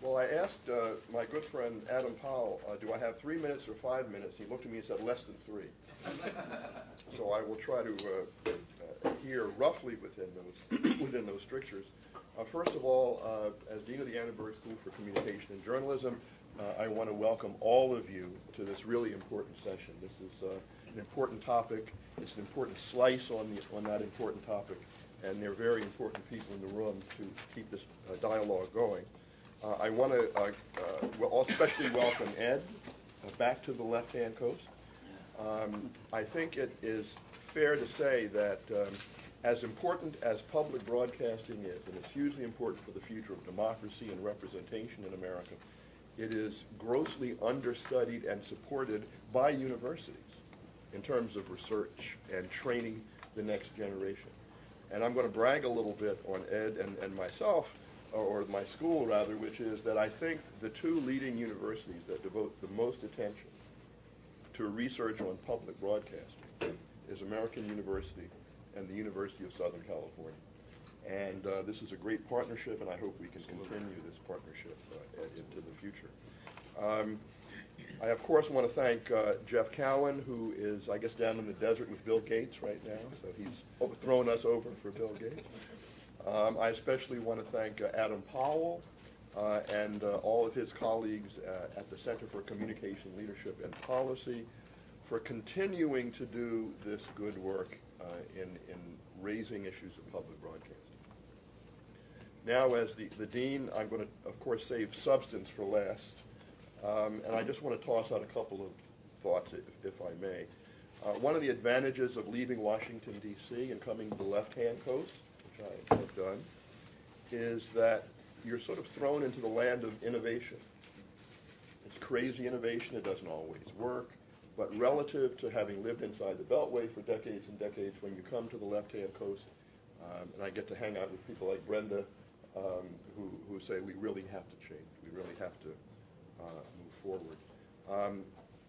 Well, I asked my good friend Adam Powell, do I have 3 minutes or 5 minutes? He looked at me and said less than 3. So I will try to adhere roughly within those strictures. First of all, as Dean of the Annenberg School for Communication and Journalism, I want to welcome all of you to this really important session. This is an important topic. It's an important slice on that important topic, and there are very important people in the room to keep this dialogue going. I want to especially welcome Ed back to the left-hand coast. I think it is fair to say that as important as public broadcasting is, and it's hugely important for the future of democracy and representation in America, it is grossly understudied and supported by universities in terms of research and training the next generation. And I'm going to brag a little bit on Ed and myself, or my school rather, which is that I think the two leading universities that devote the most attention to research on public broadcasting is American University and the University of Southern California. And this is a great partnership, and I hope we can continue this partnership into the future. I, of course, want to thank Jeff Cowan, who is, I guess, down in the desert with Bill Gates right now, so he's thrown us over for Bill Gates. I especially want to thank Adam Powell and all of his colleagues at the Center for Communication Leadership and Policy for continuing to do this good work in raising issues of public broadcasting. Now, as the dean, I'm going to, of course, save substance for last, and I just want to toss out a couple of thoughts, if I may. One of the advantages of leaving Washington, D.C. and coming to the left-hand coast, which I have done, is that you're sort of thrown into the land of innovation. It's crazy innovation. It doesn't always work. But relative to having lived inside the Beltway for decades and decades, when you come to the left-hand coast, and I get to hang out with people like Brenda, who say we really have to change. We really have to move forward.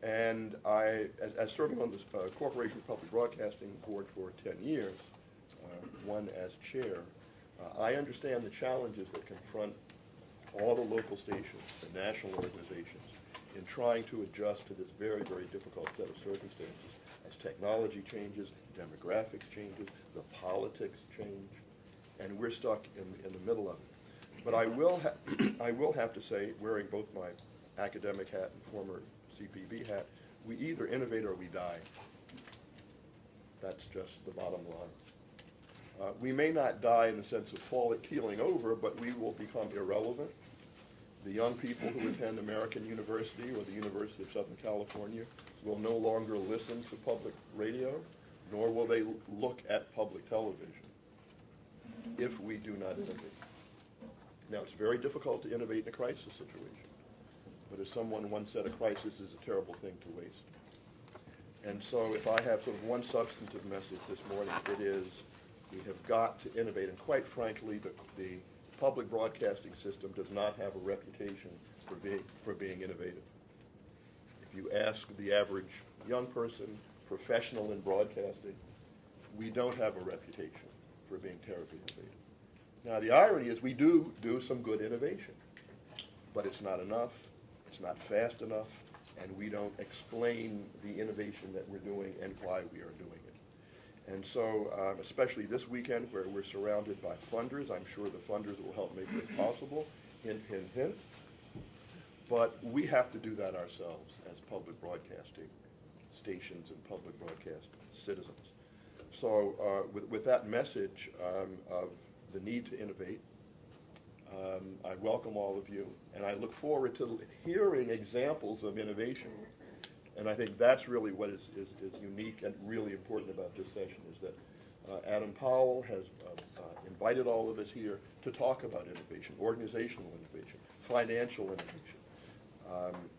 And I, as serving on the Corporation Public Broadcasting Board for 10 years, one as chair, I understand the challenges that confront all the local stations, the national organizations, in trying to adjust to this very, very difficult set of circumstances as technology changes, demographics changes, the politics change, and we're stuck in the middle of it. But I will have to say, wearing both my academic hat and former CPB hat, we either innovate or we die. That's just the bottom line. We may not die in the sense of keeling over, but we will become irrelevant. The young people who attend American University or the University of Southern California will no longer listen to public radio, nor will they look at public television if we do not innovate. Now, it's very difficult to innovate in a crisis situation, but as someone once said, a crisis is a terrible thing to waste. And so if I have sort of one substantive message this morning, it is we have got to innovate, and quite frankly, the public broadcasting system does not have a reputation for being innovative. If you ask the average young person, professional in broadcasting, we don't have a reputation for being terribly innovative. Now, the irony is we do some good innovation, but it's not enough, it's not fast enough, and we don't explain the innovation that we're doing and why we are doing it. And so, especially this weekend where we're surrounded by funders, I'm sure the funders will help make this possible, hint, hint, hint. But we have to do that ourselves as public broadcasting stations and public broadcast citizens. So with that message of the need to innovate, I welcome all of you, and I look forward to hearing examples of innovation. And I think that's really what is unique and really important about this session, is that Adam Powell has invited all of us here to talk about innovation, organizational innovation, financial innovation.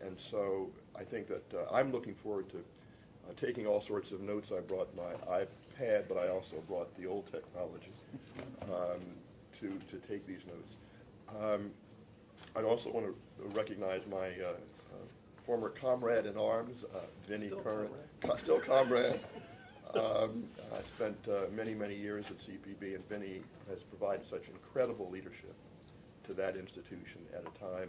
And so I think that I'm looking forward to taking all sorts of notes. I brought my iPad, but I also brought the old technology to take these notes. I also want to recognize my former comrade in arms, Vinny Curran, still comrade. I spent many, many years at CPB, and Vinny has provided such incredible leadership to that institution at a time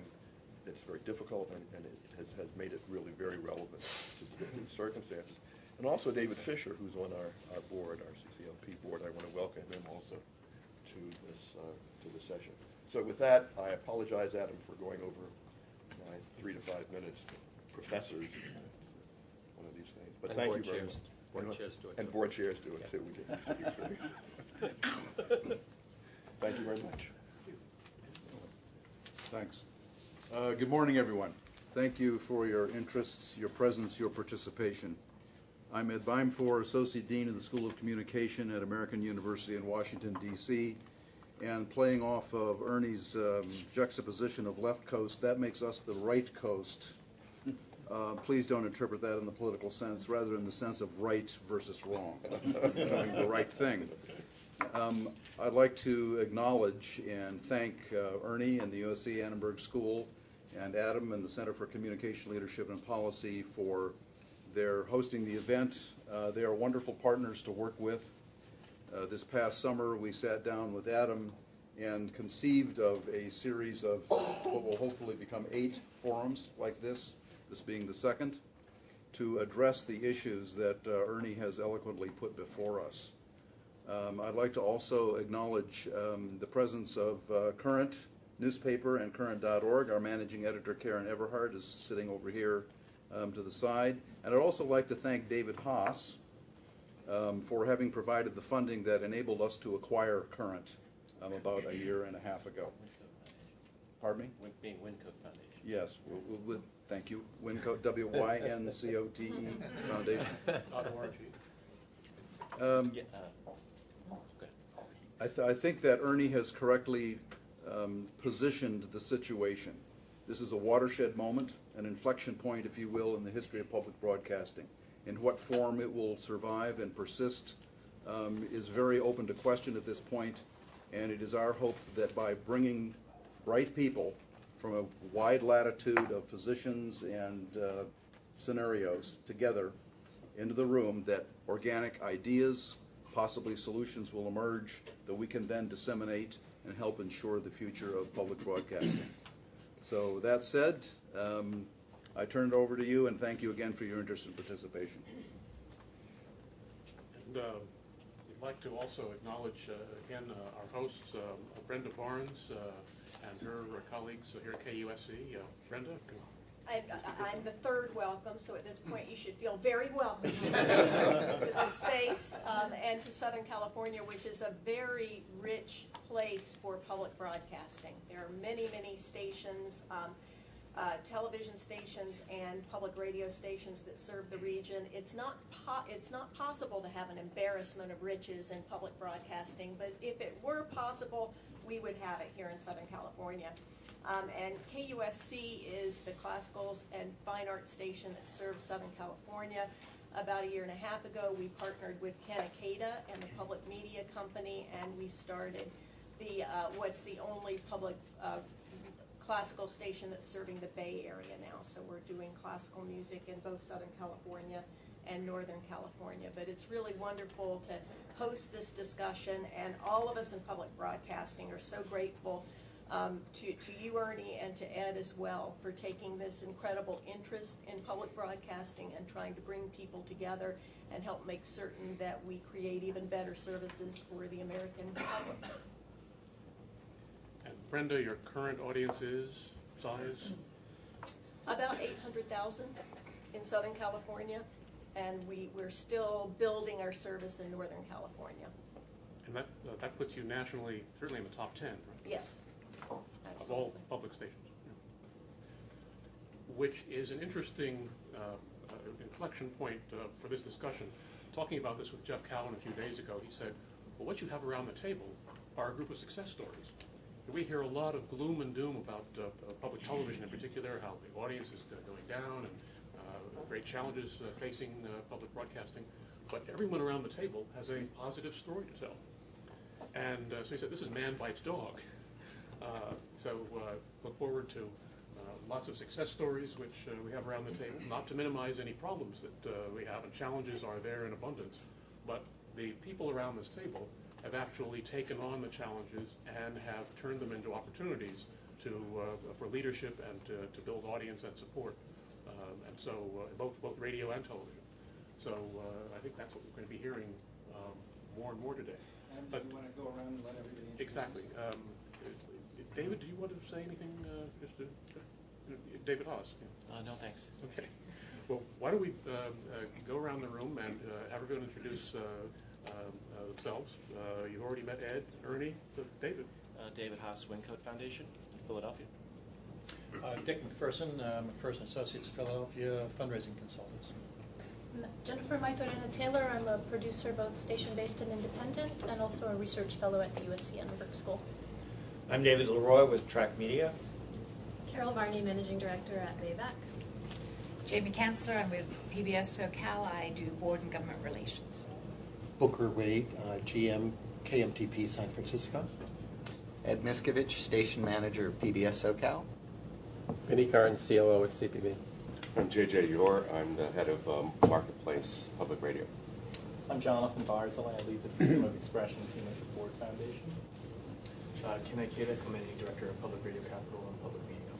it's very difficult, and it has made it really very relevant to the circumstances. And also David Fisher, who's on our board, our CCLP board. I want to welcome him also to this session. So with that, I apologize, Adam, for going over my 3 to 5 minutes. Professors, one of these things. But thank you very much. Board chairs do it. And board chairs do it too. We did. Thank you very much. Thanks. Good morning, everyone. Thank you for your interest, your presence, your participation. I'm Ed Beimfohr, Associate Dean of the School of Communication at American University in Washington, D.C., and playing off of Ernie's juxtaposition of left coast, that makes us the right coast. Please don't interpret that in the political sense, rather in the sense of right versus wrong, doing the right thing. I'd like to acknowledge and thank Ernie and the USC Annenberg School and Adam and the Center for Communication Leadership and Policy for their hosting the event. They are wonderful partners to work with. This past summer, we sat down with Adam and conceived of a series of what will hopefully become 8 forums like this being the second, to address the issues that Ernie has eloquently put before us. I'd like to also acknowledge the presence of Current newspaper and Current.org. Our managing editor, Karen Everhart, is sitting over here to the side. And I'd also like to thank David Haas for having provided the funding that enabled us to acquire Current about a year and a half ago. Pardon me? Being Wincote Foundation. Yes, thank you. Wincote, W-Y-N-C-O-T-E Foundation. I think that Ernie has correctly positioned the situation. This is a watershed moment, an inflection point, if you will, in the history of public broadcasting. In what form it will survive and persist is very open to question at this point, and it is our hope that by bringing bright people from a wide latitude of positions and scenarios together into the room, that organic ideas, possibly solutions will emerge that we can then disseminate and help ensure the future of public broadcasting. So that said, I turn it over to you, and thank you again for your interest and participation. And we'd like to also acknowledge again our hosts, Brenda Barnes and her colleagues here at KUSC. Brenda? I'm the third welcome, so at this point you should feel very welcome to this space and to Southern California, which is a very rich place for public broadcasting. There are many, many stations, television stations and public radio stations that serve the region. It's not possible to have an embarrassment of riches in public broadcasting, but if it were possible, we would have it here in Southern California. And KUSC is the classical and fine arts station that serves Southern California. About a year and a half ago, we partnered with Ken Akeda and the Public Media Company, and we started the what's the only public classical station that's serving the Bay Area now. So we're doing classical music in both Southern California and Northern California. But it's really wonderful to host this discussion, and all of us in public broadcasting are so grateful to you, Ernie, and to Ed as well, for taking this incredible interest in public broadcasting and trying to bring people together and help make certain that we create even better services for the American public. And Brenda, your current audience is size? About 800,000 in Southern California, and we're still building our service in Northern California. And that puts you nationally, certainly in the top 10, right? Yes. Of all public stations, which is an interesting inflection point for this discussion. Talking about this with Jeff Cowan a few days ago, he said, well, what you have around the table are a group of success stories. And we hear a lot of gloom and doom about public television in particular, how the audience is going down and great challenges facing public broadcasting. But everyone around the table has a positive story to tell. And so he said, this is man bites dog. So look forward to lots of success stories which we have around the table, not to minimize any problems that we have, and challenges are there in abundance, but the people around this table have actually taken on the challenges and have turned them into opportunities for leadership and to build audience and support, and so both radio and television. So I think that's what we're going to be hearing more and more today. And but you want to go around and let everybody introduce exactly. David, do you want to say anything? David Haas. Yeah. No, thanks. Okay. Well, why don't we go around the room and have everyone introduce themselves. You've already met Ed, Ernie, David. David Haas, Wincoat Foundation, Philadelphia. Dick McPherson, McPherson Associates, Philadelphia, fundraising consultants. Jennifer Maitorena Taylor. I'm a producer, both station-based and independent, and also a research fellow at the USC Annenberg School. I'm David Leroy with Track Media. Carol Varney, Managing Director at Bayback. Jamie Kanzler, I'm with PBS SoCal. I do board and government relations. Booker Wade, GM, KMTP San Francisco. Ed Miskevich, Station Manager, PBS SoCal. Vinnie Carton, COO at CPB. I'm JJ Yor. I'm the head of Marketplace Public Radio. I'm Jonathan Barzil. I lead the Freedom of Expression team at the Ford Foundation. Ken Ikeda, Co-Managing Director of Public Radio Capital and Public Media.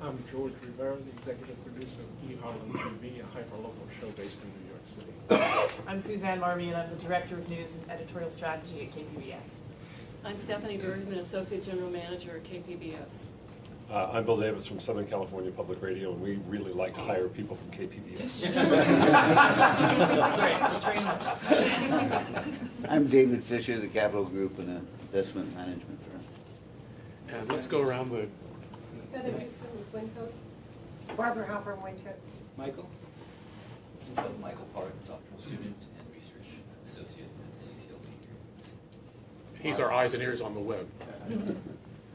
I'm George Rivera, the Executive Producer of eHarlem TV, a hyper-local show based in New York City. I'm Suzanne Marmion. I'm the Director of News and Editorial Strategy at KPBS. I'm Stephanie Bergsman, Associate General Manager at KPBS. I'm Bill Davis from Southern California Public Radio, and we really like to hire people from KPBS. I'm David Fisher, the Capital Group and an investment management firm. And let's go around the... Heather Houston with Wincoat. Barbara Hopper, Wincoat. Michael? Michael Park, doctoral student and research associate at the CCLP here. He's our eyes and ears on the web.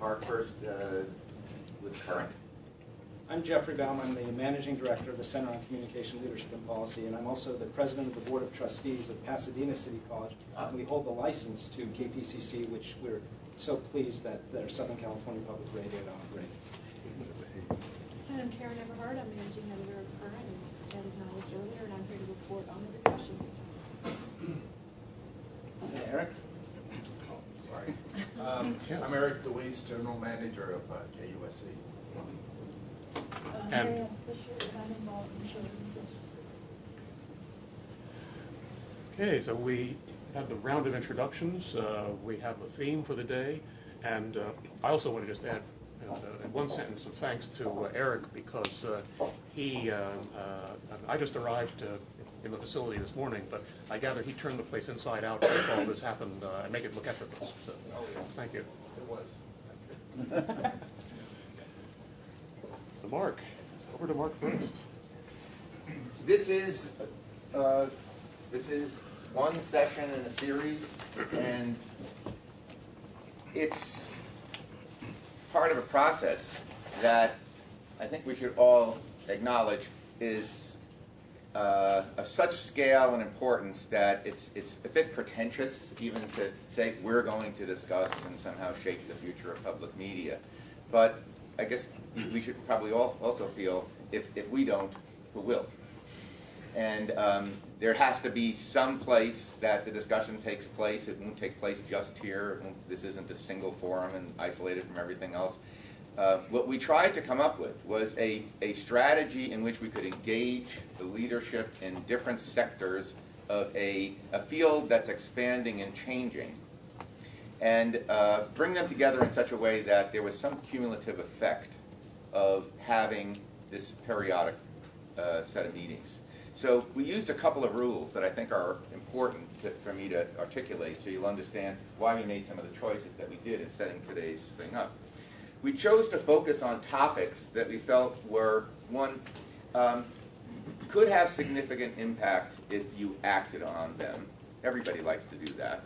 Mark Fuerst with Current. I'm Jeffrey Baum. I'm the Managing Director of the Center on Communication Leadership and Policy, and I'm also the President of the Board of Trustees of Pasadena City College. And we hold the license to KPCC, which we're so pleased that our Southern California Public Radio to operate. Hi, I'm Karen Everhart. I'm Managing Editor of Current, as Ed acknowledged earlier, and I'm here to report on the discussion. Eric? Sorry. I'm Eric DeWeese, General Manager of KUSC. And Marianne Fisher, and I'm involved in children's social services. okay, so we had the round of introductions. We have a theme for the day, and I also want to just add in one sentence of thanks to Eric, because I just arrived in the facility this morning, but I gather he turned the place inside out to make all this happen and make it look effortless. So, thank you. It was. So Mark, over to Mark first. This is one session in a series, and it's part of a process that I think we should all acknowledge is of such scale and importance that it's a bit pretentious even to say we're going to discuss and somehow shape the future of public media. But I guess we should probably also feel if we don't, who will? And there has to be some place that the discussion takes place. It won't take place just here. This isn't a single forum and isolated from everything else. What we tried to come up with was a strategy in which we could engage the leadership in different sectors of a field that's expanding and changing, and bring them together in such a way that there was some cumulative effect of having this periodic set of meetings. So we used a couple of rules that I think are important for me to articulate so you'll understand why we made some of the choices that we did in setting today's thing up. We chose to focus on topics that we felt were, one, could have significant impact if you acted on them. Everybody likes to do that.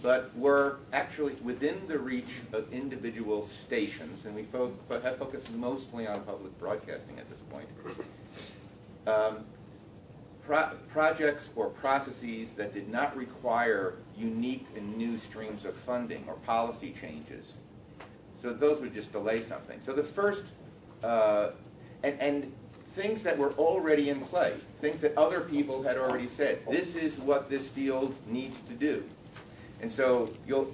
But were actually within the reach of individual stations, and we have focused mostly on public broadcasting at this point. Projects or processes that did not require unique and new streams of funding or policy changes. So those would just delay something. So the first, and things that were already in play, things that other people had already said, this is what this field needs to do. And so you'll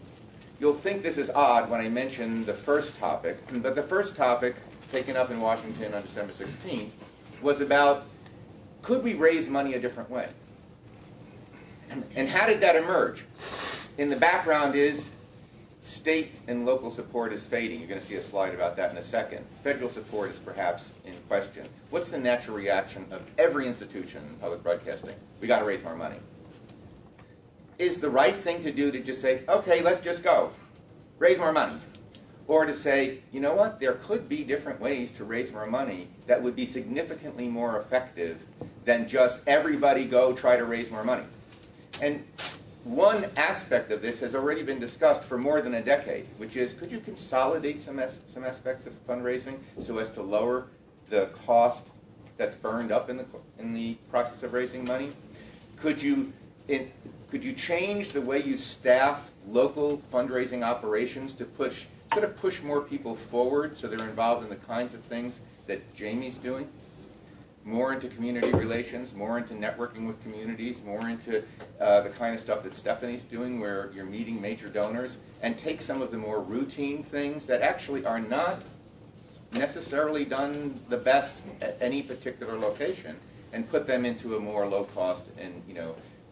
you'll think this is odd when I mention the first topic, but the first topic taken up in Washington on December 16th was about, could we raise money a different way? And how did that emerge? In the background is state and local support is fading. You're going to see a slide about that in a second. Federal support is perhaps in question. What's the natural reaction of every institution in public broadcasting? We got to raise more money. Is the right thing to do to just say, okay, let's just go, raise more money? Or to say, you know what, there could be different ways to raise more money that would be significantly more effective than just everybody go try to raise more money. And one aspect of this has already been discussed for more than a decade, which is, could you consolidate some aspects of fundraising so as to lower the cost that's burned up in the process of raising money? Could you change the way you staff local fundraising operations to push more people forward so they're involved in the kinds of things that Jamie's doing? More into community relations, more into networking with communities, more into the kind of stuff that Stephanie's doing where you're meeting major donors, and take some of the more routine things that actually are not necessarily done the best at any particular location and put them into a more low cost and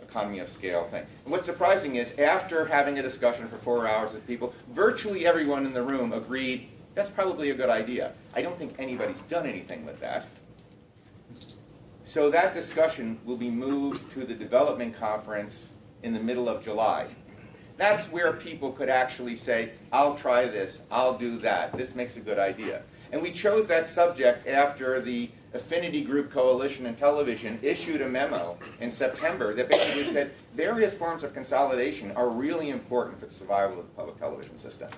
economy of scale thing. And what's surprising is after having a discussion for 4 hours with people, virtually everyone in the room agreed that's probably a good idea. I don't think anybody's done anything with that. So that discussion will be moved to the development conference in the middle of July. That's where people could actually say, I'll try this, I'll do that, this makes a good idea. And we chose that subject after the Affinity Group Coalition in Television issued a memo in September that basically said various forms of consolidation are really important for the survival of the public television system.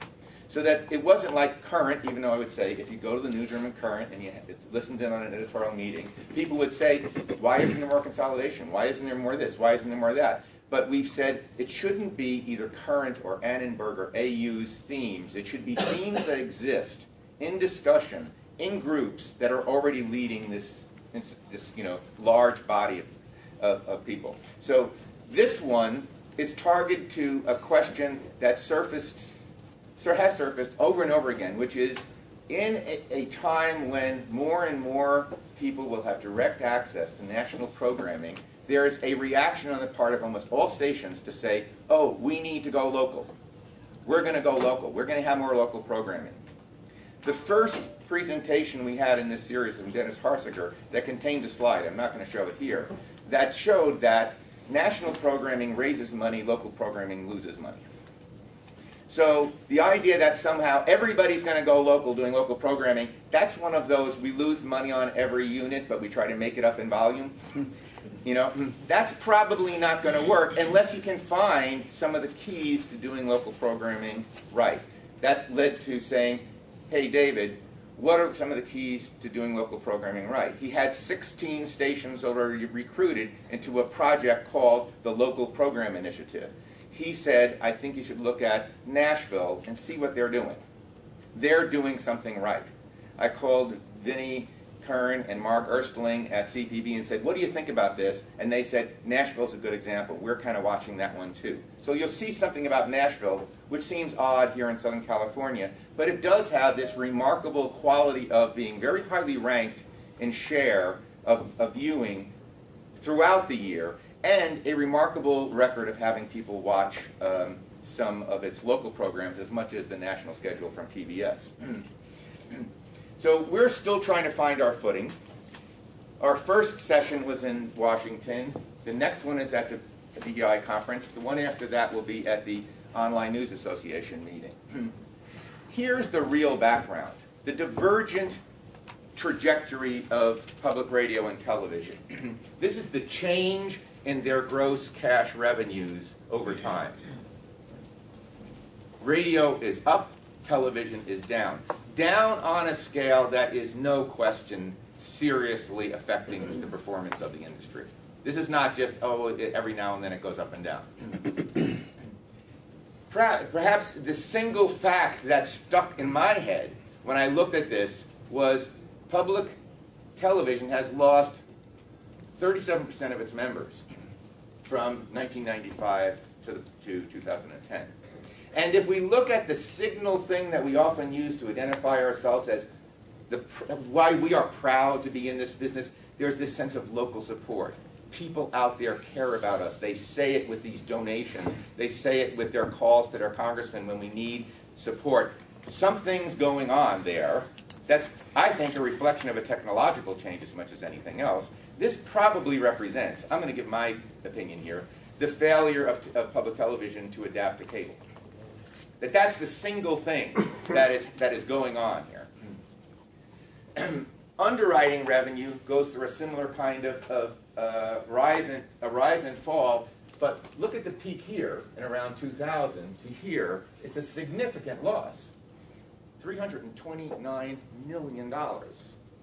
So that it wasn't like Current, even though I would say if you go to the newsroom in Current and you listened in on an editorial meeting, people would say, why isn't there more consolidation? Why isn't there more this? Why isn't there more that? But we've said it shouldn't be either Current or Annenberg or AU's themes. It should be themes that exist in discussion in groups that are already leading this large body of people. So this one is targeted to a question that has surfaced over and over again, which is in a time when more and more people will have direct access to national programming, there is a reaction on the part of almost all stations to say, oh, we need to go local. We're going to go local. We're going to have more local programming. The first presentation we had in this series from Dennis Harsiger that contained a slide, I'm not going to show it here, that showed that national programming raises money, local programming loses money. So the idea that somehow everybody's going to go local doing local programming, that's one of those we lose money on every unit, but we try to make it up in volume. That's probably not going to work unless you can find some of the keys to doing local programming right. That's led to saying, hey, David, what are some of the keys to doing local programming right? He had 16 stations already recruited into a project called the Local Program Initiative. He said, I think you should look at Nashville and see what they're doing. They're doing something right. I called Vinnie Kern and Mark Erstling at CPB and said, what do you think about this? And they said, Nashville's a good example. We're kind of watching that one too. So you'll see something about Nashville, which seems odd here in Southern California, but it does have this remarkable quality of being very highly ranked in share of viewing throughout the year, and a remarkable record of having people watch some of its local programs as much as the national schedule from PBS. So we're still trying to find our footing. Our first session was in Washington. The next one is at the DEI conference. The one after that will be at the Online News Association meeting. Here's the real background, the divergent trajectory of public radio and television. This is the change in their gross cash revenues over time. Radio is up, television is down. Down on a scale that is no question seriously affecting the performance of the industry. This is not just, oh, every now and then it goes up and down. Perhaps the single fact that stuck in my head when I looked at this was public television has lost 37% of its members from 1995 to 2010. And if we look at the signal thing that we often use to identify ourselves as why we are proud to be in this business, there's this sense of local support. People out there care about us. They say it with these donations. They say it with their calls to their congressman when we need support. Something's going on there that's, I think, a reflection of a technological change as much as anything else. This probably represents, I'm going to give my opinion here, the failure of public television to adapt to cable. That's the single thing that is going on here. Underwriting revenue goes through a similar kind of rise and fall, but look at the peak here in around 2000 to here. It's a significant loss. $329 million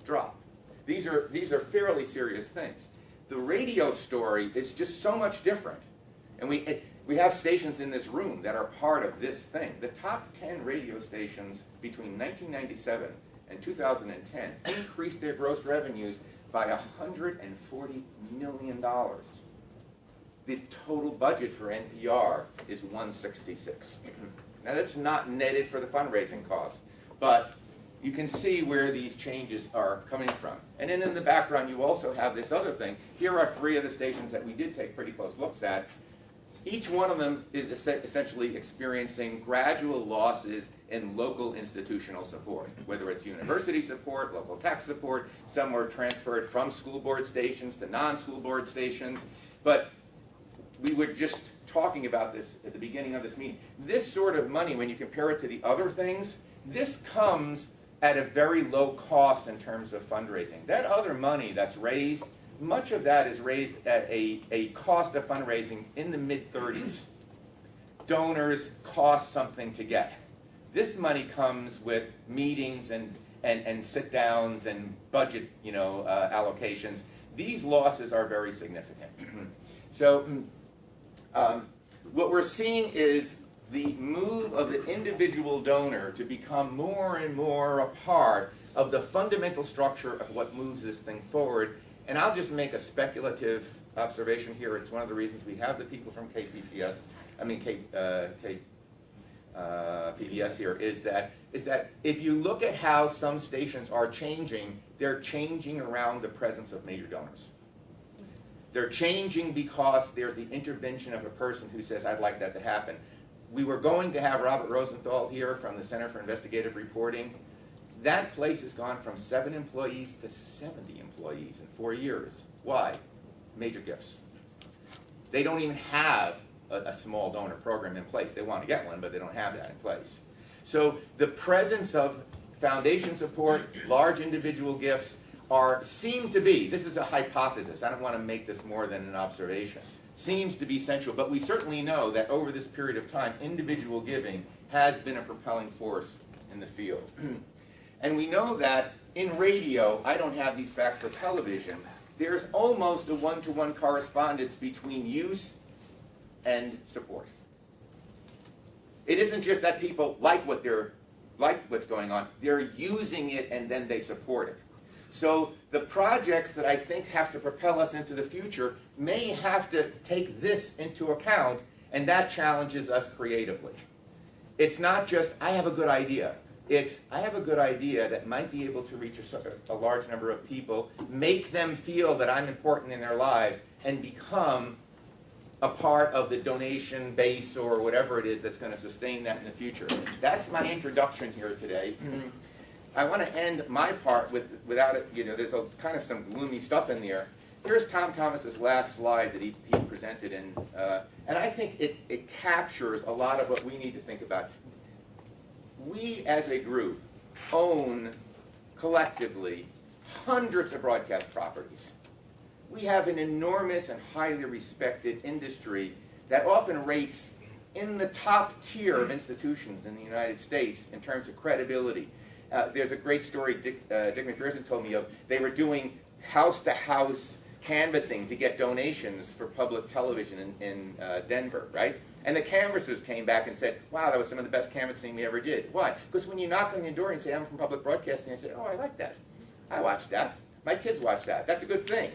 drop. These are fairly serious things. The radio story is just so much different, and we have stations in this room that are part of this thing. The top 10 radio stations between 1997 and 2010 increased their gross revenues by $140 million. The total budget for NPR is $166. Now that's not netted for the fundraising costs, but you can see where these changes are coming from. And then in the background you also have this other thing. Here are 3 of the stations that we did take pretty close looks at. Each one of them is essentially experiencing gradual losses in local institutional support, whether it's university support, local tax support. Some were transferred from school board stations to non-school board stations. But we were just talking about this at the beginning of this meeting. This sort of money, when you compare it to the other things, this comes at a very low cost in terms of fundraising. That other money that's raised, much of that is raised at a cost of fundraising in the mid-30s. Donors cost something to get. This money comes with meetings and sit-downs and budget allocations. These losses are very significant. So what we're seeing is the move of the individual donor to become more and more a part of the fundamental structure of what moves this thing forward. And I'll just make a speculative observation here. It's one of the reasons we have the people from PBS here, is that if you look at how some stations are changing, they're changing around the presence of major donors. They're changing because there's the intervention of a person who says, I'd like that to happen. We were going to have Robert Rosenthal here from the Center for Investigative Reporting. That place has gone from 7 employees to 70 employees in 4 years. Why? Major gifts. They don't even have a small donor program in place. They want to get one, but they don't have that in place. So the presence of foundation support, large individual gifts, seem to be, this is a hypothesis, I don't want to make this more than an observation, seems to be central, but we certainly know that over this period of time, individual giving has been a propelling force in the field. And we know that in radio, I don't have these facts for television, there's almost a one-to-one correspondence between use and support. It isn't just that people like what's going on, they're using it and then they support it. So the projects that I think have to propel us into the future may have to take this into account, and that challenges us creatively. It's not just, I have a good idea. It's, I have a good idea that might be able to reach a large number of people, make them feel that I'm important in their lives, and become a part of the donation base or whatever it is that's going to sustain that in the future. That's my introduction here today. I want to end my part without it, there's kind of some gloomy stuff in there. Here's Tom Thomas's last slide that he presented, and I think it captures a lot of what we need to think about. We as a group own, collectively, hundreds of broadcast properties. We have an enormous and highly respected industry that often rates in the top tier of institutions in the United States in terms of credibility. There's a great story Dick McPherson told me of. They were doing house-to-house canvassing to get donations for public television in Denver, right? And the canvassers came back and said, wow, that was some of the best canvassing we ever did. Why? Because when you knock on your door and say, I'm from public broadcasting, they say, oh, I like that. I watch that. My kids watch that. That's a good thing.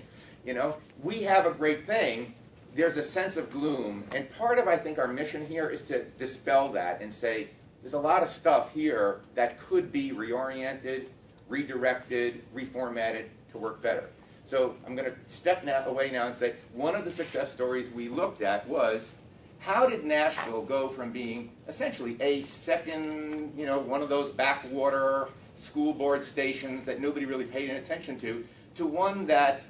We have a great thing. there's a sense of gloom. And part of, I think, our mission here is to dispel that and say, there's a lot of stuff here that could be reoriented, redirected, reformatted to work better. So I'm going to step away now and say, one of the success stories we looked at was, how did Nashville go from being essentially a second, one of those backwater school board stations that nobody really paid any attention to one that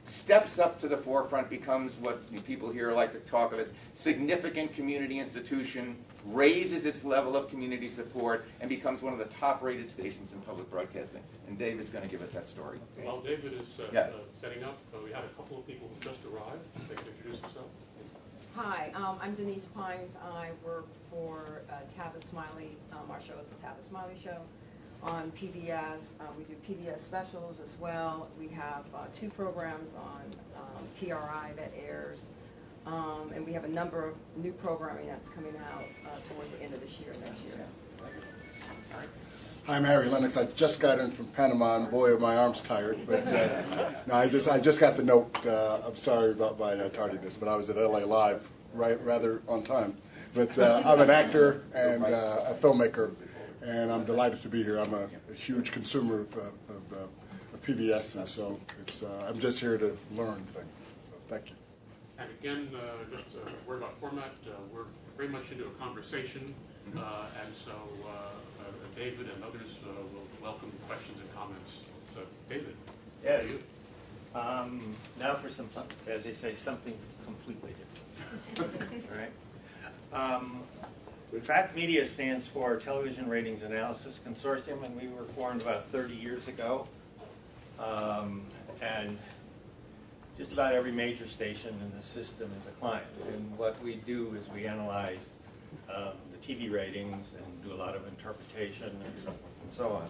steps up to the forefront, becomes what people here like to talk of as significant community institution, raises its level of community support, and becomes one of the top-rated stations in public broadcasting. And David's going to give us that story. While David is setting up, we have a couple of people who just arrived. They can introduce themselves. Hi, I'm Denise Pines. I work for Tavis Smiley. Our show is the Tavis Smiley Show on PBS. We do PBS specials as well. We have 2 programs on PRI that airs. And we have a number of new programming that's coming out towards the end of this year, next year. I'm Harry Lennox. I just got in from Panama, and boy, are my arms tired. But no, I just got the note. I'm sorry about my tardiness, but I was at LA Live rather on time. But I'm an actor and a filmmaker, and I'm delighted to be here. I'm a huge consumer of PBS, and so I'm just here to learn things. So thank you. And again, just a word about format. We're very much into a conversation, and so David and others will welcome questions and comments. So, David. Yes. Now for some, as they say, something completely different. All right. Track Media stands for Television Ratings Analysis Consortium, and we were formed about 30 years ago. And just about every major station in the system is a client. And what we do is we analyze the TV ratings and do a lot of interpretation and so forth and so on.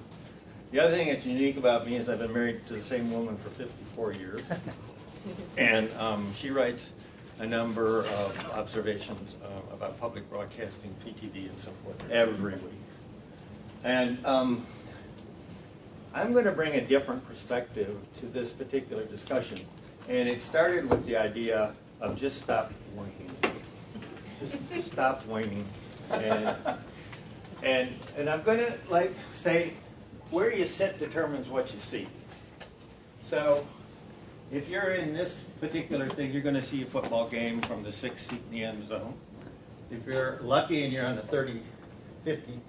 The other thing that's unique about me is I've been married to the same woman for 54 years. And she writes a number of observations about public broadcasting, PTV, and so forth every week. And I'm going to bring a different perspective to this particular discussion. And it started with the idea of just stop whining. Just stop whining. And I'm going to say, where you sit determines what you see. So if you're in this particular thing, you're going to see a football game from the 6th seat in the end zone. If you're lucky and you're on the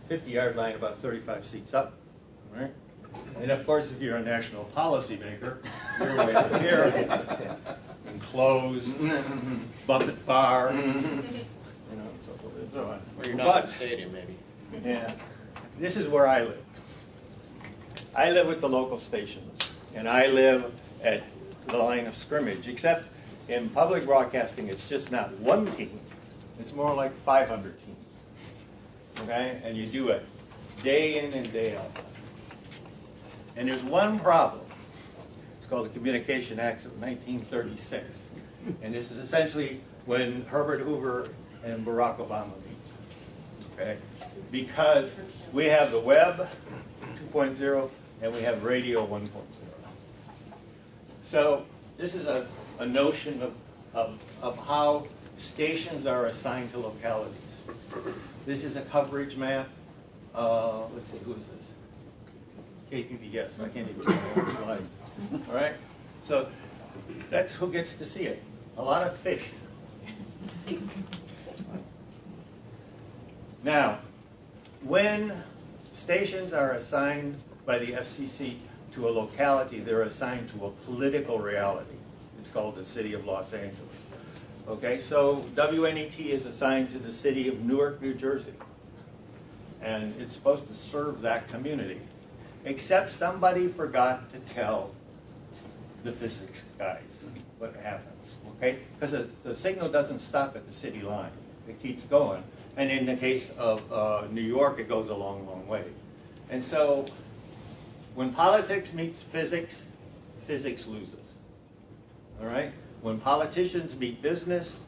50-yard line, about 35 seats up, right? And of course, if you're a national policy maker, you're way up here, enclosed, Buffett bar, so forth and so on. Or you're not in the stadium, maybe. Yeah. This is where I live. I live with the local stations, and I live at the line of scrimmage, except in public broadcasting, it's just not one team. It's more like 500 teams, okay? And you do it day in and day out. And there's one problem. It's called the Communication Acts of 1936. And this is essentially when Herbert Hoover and Barack Obama meet, okay? Because we have the web 2.0 and we have radio 1.0. So this is a notion of how stations are assigned to localities. This is a coverage map. Let's see, who is this? KPBS. I can't even remember the slides. All right? So that's who gets to see it. A lot of fish. Now, when stations are assigned by the FCC to a locality, they're assigned to a political reality. It's called the City of Los Angeles. Okay, so WNET is assigned to the city of Newark, New Jersey. And it's supposed to serve that community. Except somebody forgot to tell the physics guys what happens, okay? Because the signal doesn't stop at the city line. It keeps going. And in the case of New York, it goes a long, long way. And so when politics meets physics, physics loses, all right? When politicians meet business,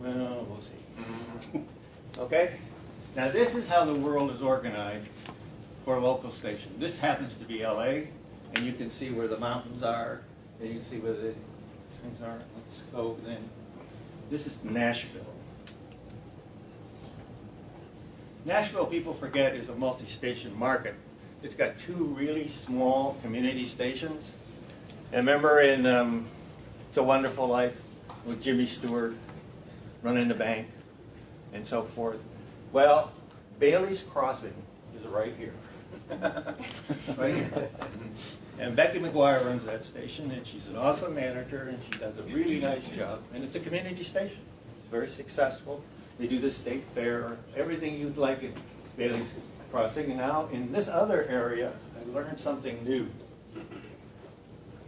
well, we'll see. Okay? Now, this is how the world is organized for a local station. This happens to be LA, and you can see where the mountains are, and you can see where the things are. Let's go then. This is Nashville. Nashville, people forget, is a multi-station market. It's got 2 really small community stations. And remember in It's a Wonderful Life with Jimmy Stewart running the bank and so forth? Well, Bailey's Crossing is right here. Right here. And Becky McGuire runs that station, and she's an awesome manager, and she does a really nice job. And it's a community station. It's very successful. They do the state fair, everything you'd like at Bailey's Crossing. And now in this other area, I learned something new.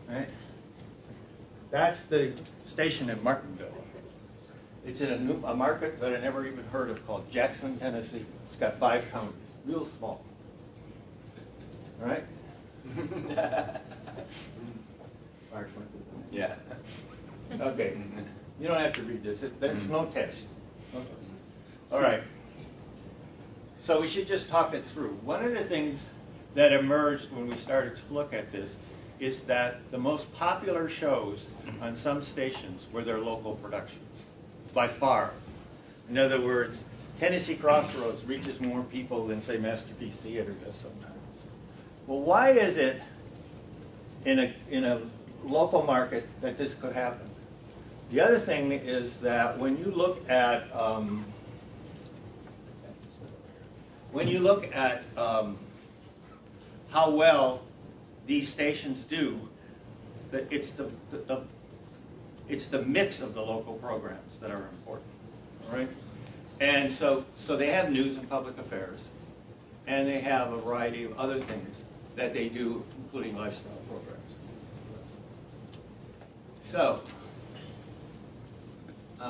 Right? That's the station in Martinville. It's in a market that I never even heard of called Jackson, Tennessee. It's got 5 counties, real small. All right? Yeah. Okay. You don't have to read this. There's no test. Okay. All right. So we should just talk it through. One of the things that emerged when we started to look at this is that the most popular shows on some stations were their local productions, by far. In other words, Tennessee Crossroads reaches more people than, say, Masterpiece Theater does sometimes. Well, why is it in a local market that this could happen? The other thing is that when you look at how well these stations do, that it's the mix of the local programs that are important, all right? And so they have news and public affairs, and they have a variety of other things that they do, including lifestyle programs. So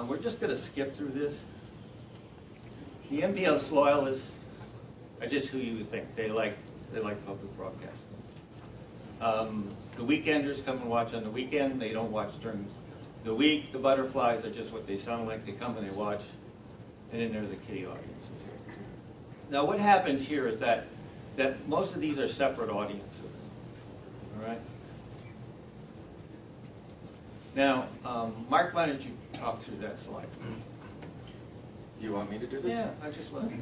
we're just going to skip through this. The MPL's loyalists are just who you would think. They like public broadcasting. The weekenders come and watch on the weekend. They don't watch during the week. The butterflies are just what they sound like. They come and they watch, and then there are the kitty audiences. Now what happens here is that most of these are separate audiences. All right? Now, Mark, why don't you talk through that slide? You want me to do this? Yeah, I just want to.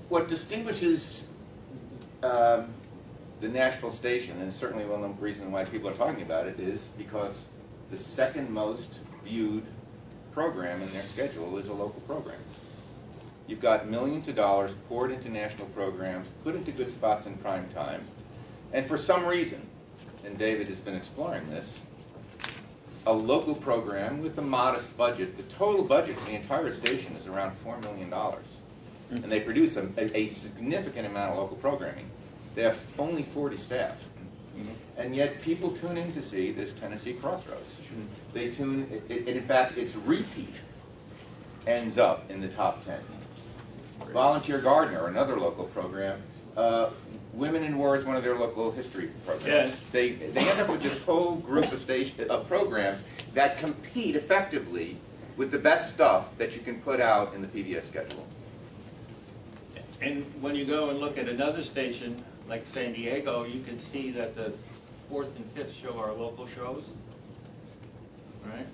What distinguishes the Nashville station, and certainly one of the reasons why people are talking about it, is because the second most viewed program in their schedule is a local program. You've got millions of dollars poured into national programs, put into good spots in prime time, and for some reason, and David has been exploring this, a local program with a modest budget, the total budget for the entire station is around $4 million. And they produce a significant amount of local programming. They have only 40 staff. And yet people tune in to see this Tennessee Crossroads. They tune, in fact, its repeat ends up in the top 10. Volunteer Gardener, another local program. Women in War is one of their local history programs. Yes. They end up with this whole group of programs that compete effectively with the best stuff that you can put out in the PBS schedule. And when you go and look at another station, like San Diego, you can see that the 4th and 5th show are local shows. Right?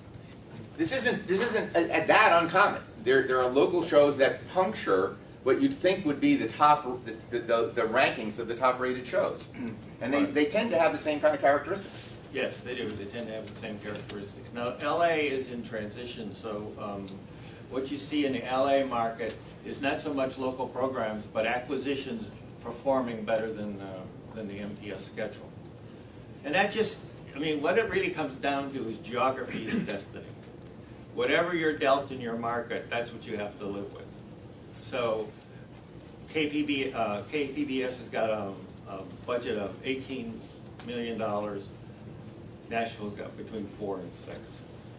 This isn't that uncommon. There are local shows that puncture what you'd think would be the top, the rankings of the top-rated shows, and they tend to have the same kind of characteristics. Yes, they do. They tend to have the same characteristics. Now, LA is in transition, so what you see in the LA market is not so much local programs, but acquisitions performing better than the MPS schedule. And that just, I mean, what it really comes down to is geography is destiny. Whatever you're dealt in your market, that's what you have to live with. So KPBS has got a budget of $18 million. Nashville's got between 4 and 6.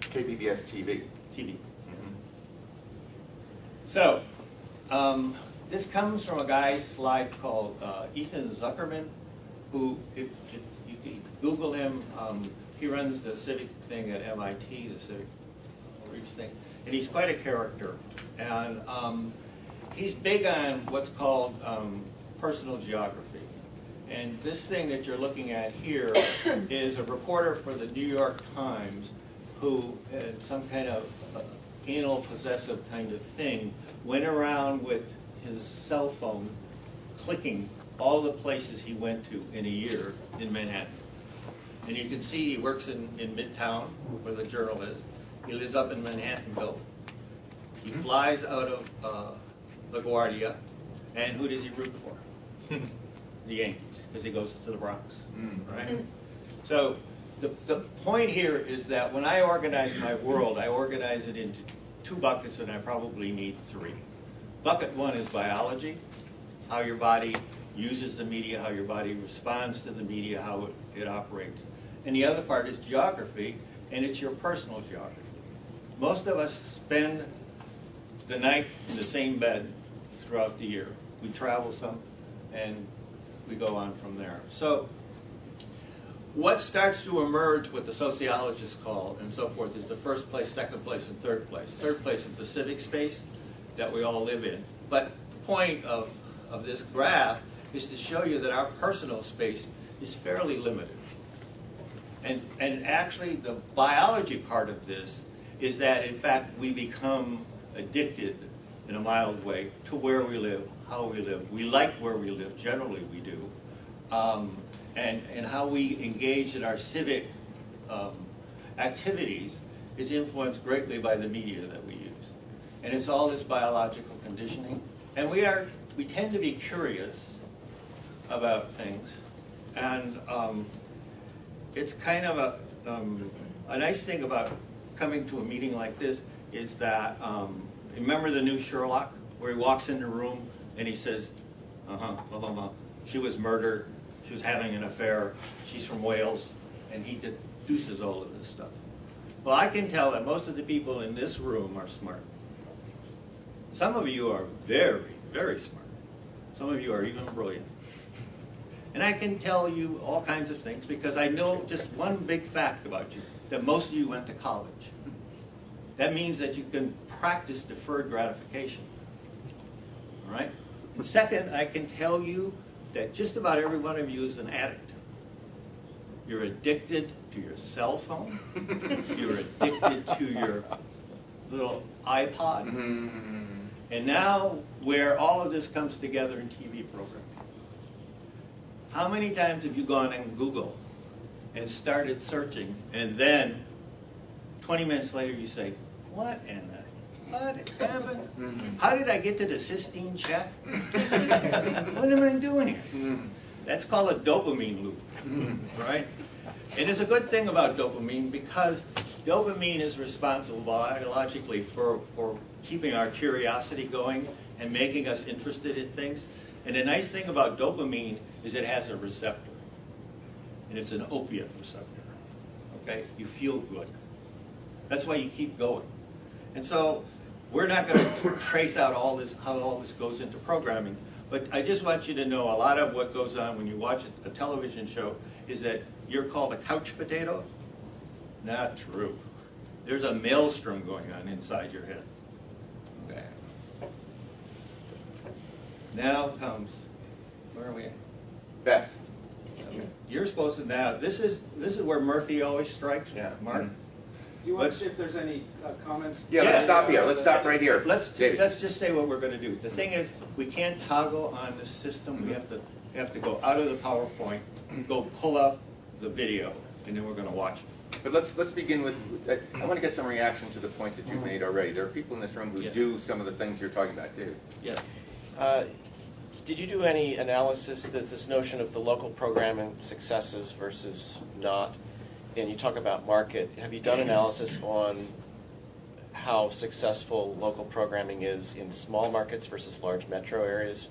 KPBS-TV. TV. So, this comes from a guy's slide called Ethan Zuckerman, who, if you can Google him, he runs the civic thing at MIT, the civic reach thing, and he's quite a character. And he's big on what's called personal geography. And this thing that you're looking at here is a reporter for the New York Times who had some kind of anal possessive kind of thing, went around with his cell phone clicking all the places he went to in a year in Manhattan. And you can see he works in Midtown, where the Journal is. He lives up in Manhattanville. He flies out of LaGuardia, and who does he root for? The Yankees, because he goes to the Bronx, right? So the point here is that when I organize my world, I organize it into two buckets, and I probably need three. Bucket one is biology, how your body uses the media, how your body responds to the media, how it operates. And the other part is geography, and it's your personal geography. Most of us spend the night in the same bed throughout the year. We travel some, and we go on from there. So what starts to emerge, what the sociologists call, and so forth, is the first place, second place, and third place. Third place is the civic space that we all live in. But the point of this graph is to show you that our personal space is fairly limited. And actually, the biology part of this is that, in fact, we become addicted in a mild way to where we live, how we live. We like where we live, generally we do. And how we engage in our civic activities is influenced greatly by the media that we use. And it's all this biological conditioning. And we tend to be curious about things. And it's kind of a nice thing about coming to a meeting like this is that, remember the new Sherlock, where he walks in the room and he says, blah, blah, blah. She was murdered, she was having an affair, she's from Wales, and he deduces all of this stuff. Well, I can tell that most of the people in this room are smart. Some of you are very, very smart. Some of you are even brilliant. And I can tell you all kinds of things because I know just one big fact about you, that most of you went to college. That means that you can practice deferred gratification. All right? And second, I can tell you that just about every one of you is an addict. You're addicted to your cell phone. You're addicted to your little iPod. And now, where all of this comes together in TV programming. How many times have you gone on Google and started searching, and then 20 minutes later you say, what happened? How did I get to the Sistine check? What am I doing here? That's called a dopamine loop, right? And it's a good thing about dopamine because dopamine is responsible biologically for keeping our curiosity going and making us interested in things. And the nice thing about dopamine is it has a receptor. And it's an opiate receptor. Okay? You feel good. That's why you keep going. And so we're not going to trace out all this, how all this goes into programming. But I just want you to know a lot of what goes on when you watch a television show is that you're called a couch potato. Not true. There's a maelstrom going on inside your head. Okay. Now comes, where are we at? Beth. Okay. You're supposed to now, this is where Murphy always strikes, Mark. Do you want to see if there's any comments? Yeah, let's stop here. Let's stop right here. Let's just say what we're going to do. The thing is, we can't toggle on this system. We have to go out of the PowerPoint, go pull up the video, and then we're going to watch it. But let's begin with, I want to get some reaction to the point that you made already. There are people in this room who do some of the things you're talking about. David. Yes. Did you do any analysis that this notion of the local programming successes versus not? And you talk about market. Have you done analysis on how successful local programming is in small markets versus large metro areas?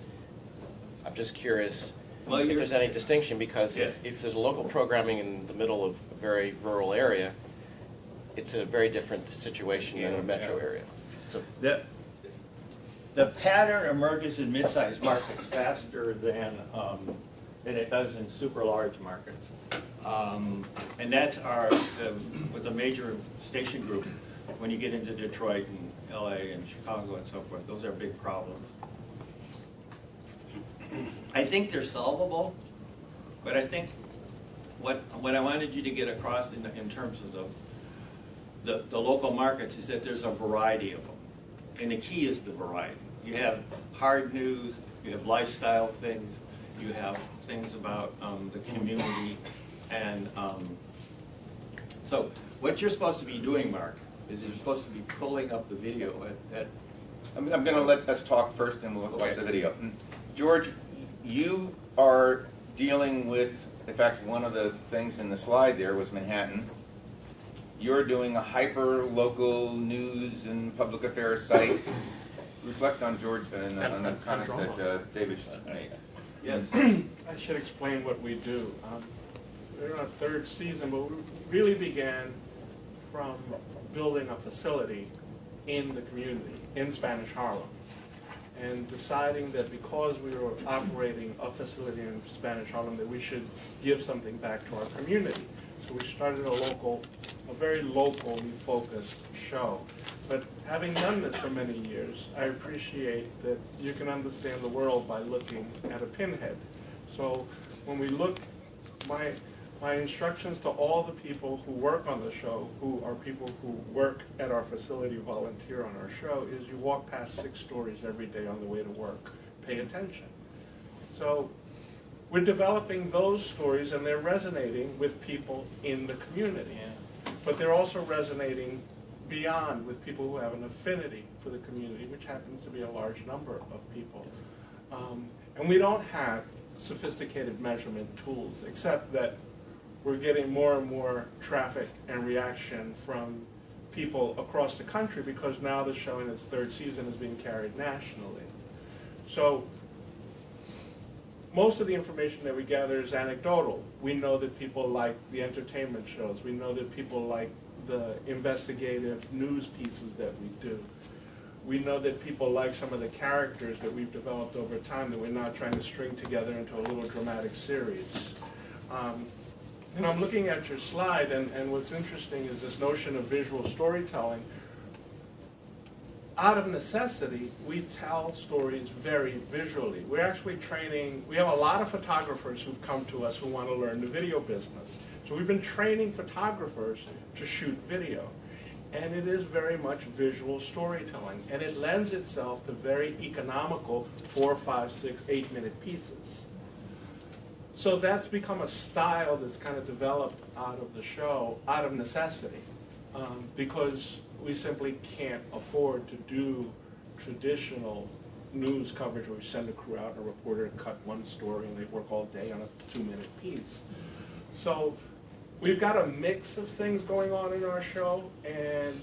I'm just curious if there's any distinction, because if there's a local programming in the middle of a very rural area, it's a very different situation than a metro area. So the pattern emerges in mid-sized markets faster than it does in super large markets. And that's with a major station group, when you get into Detroit and LA and Chicago and so forth, those are big problems. I think they're solvable, but I think what I wanted you to get across in terms of the local markets is that there's a variety of them. And the key is the variety. You have hard news, you have lifestyle things, you have things about the community. And so what you're supposed to be doing, Mark, is you're supposed to be pulling up the video at I'm going to let us talk first and we'll watch the video. George, you are dealing with, in fact, one of the things in the slide there was Manhattan. You're doing a hyper-local news and public affairs site. Reflect on George and on the comments that David just made. Yes, I should explain what we do. We're in our third season, but we really began from building a facility in the community, in Spanish Harlem, and deciding that because we were operating a facility in Spanish Harlem, that we should give something back to our community. So we started a very locally focused show. But having done this for many years, I appreciate that you can understand the world by looking at a pinhead. So when we look, my instructions to all the people who work on the show, who are people who work at our facility, volunteer on our show, is you walk past 6 stories every day on the way to work. Pay attention. So we're developing those stories, and they're resonating with people in the community. But they're also resonating beyond with people who have an affinity for the community, which happens to be a large number of people. And we don't have sophisticated measurement tools, except that we're getting more and more traffic and reaction from people across the country, because now the show in its 3rd season is being carried nationally. So most of the information that we gather is anecdotal. We know that people like the entertainment shows. We know that people like the investigative news pieces that we do. We know that people like some of the characters that we've developed over time that we're now trying to string together into a little dramatic series. And I'm looking at your slide, and what's interesting is this notion of visual storytelling. Out of necessity, we tell stories very visually. We're actually training, we have a lot of photographers who've come to us who want to learn the video business. So we've been training photographers to shoot video. And it is very much visual storytelling. And it lends itself to very economical 4, 5, 6, 8-minute pieces. So that's become a style that's kind of developed out of the show, out of necessity, because we simply can't afford to do traditional news coverage where we send a crew out and a reporter to cut one story and they work all day on a 2-minute piece. So we've got a mix of things going on in our show, and